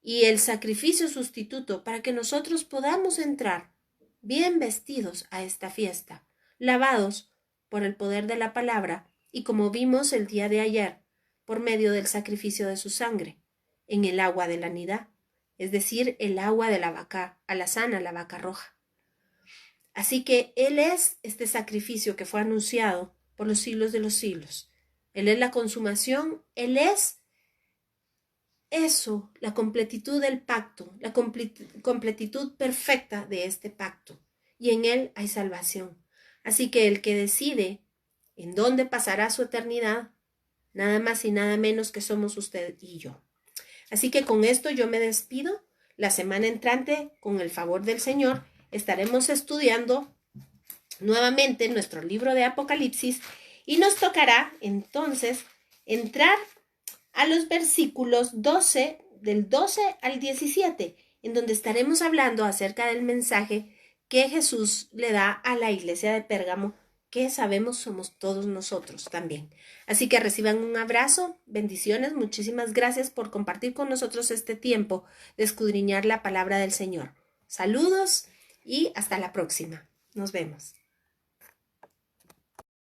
S1: y el sacrificio sustituto para que nosotros podamos entrar bien vestidos a esta fiesta, lavados por el poder de la palabra y como vimos el día de ayer, por medio del sacrificio de su sangre, en el agua de la nidá, es decir, el agua de la vaca alazana, la vaca roja. Así que Él es este sacrificio que fue anunciado por los siglos de los siglos. Él es la consumación, Él es eso, la completitud del pacto, la completitud perfecta de este pacto. Y en Él hay salvación. Así que el que decide en dónde pasará su eternidad, nada más y nada menos que somos usted y yo. Así que con esto yo me despido. La semana entrante, con el favor del Señor, estaremos estudiando nuevamente nuestro libro de Apocalipsis y nos tocará entonces entrar a los versículos 12, del 12 al 17, en donde estaremos hablando acerca del mensaje que Jesús le da a la iglesia de Pérgamo, que sabemos somos todos nosotros también. Así que reciban un abrazo, bendiciones, muchísimas gracias por compartir con nosotros este tiempo de escudriñar la palabra del Señor. Saludos y hasta la próxima. Nos vemos.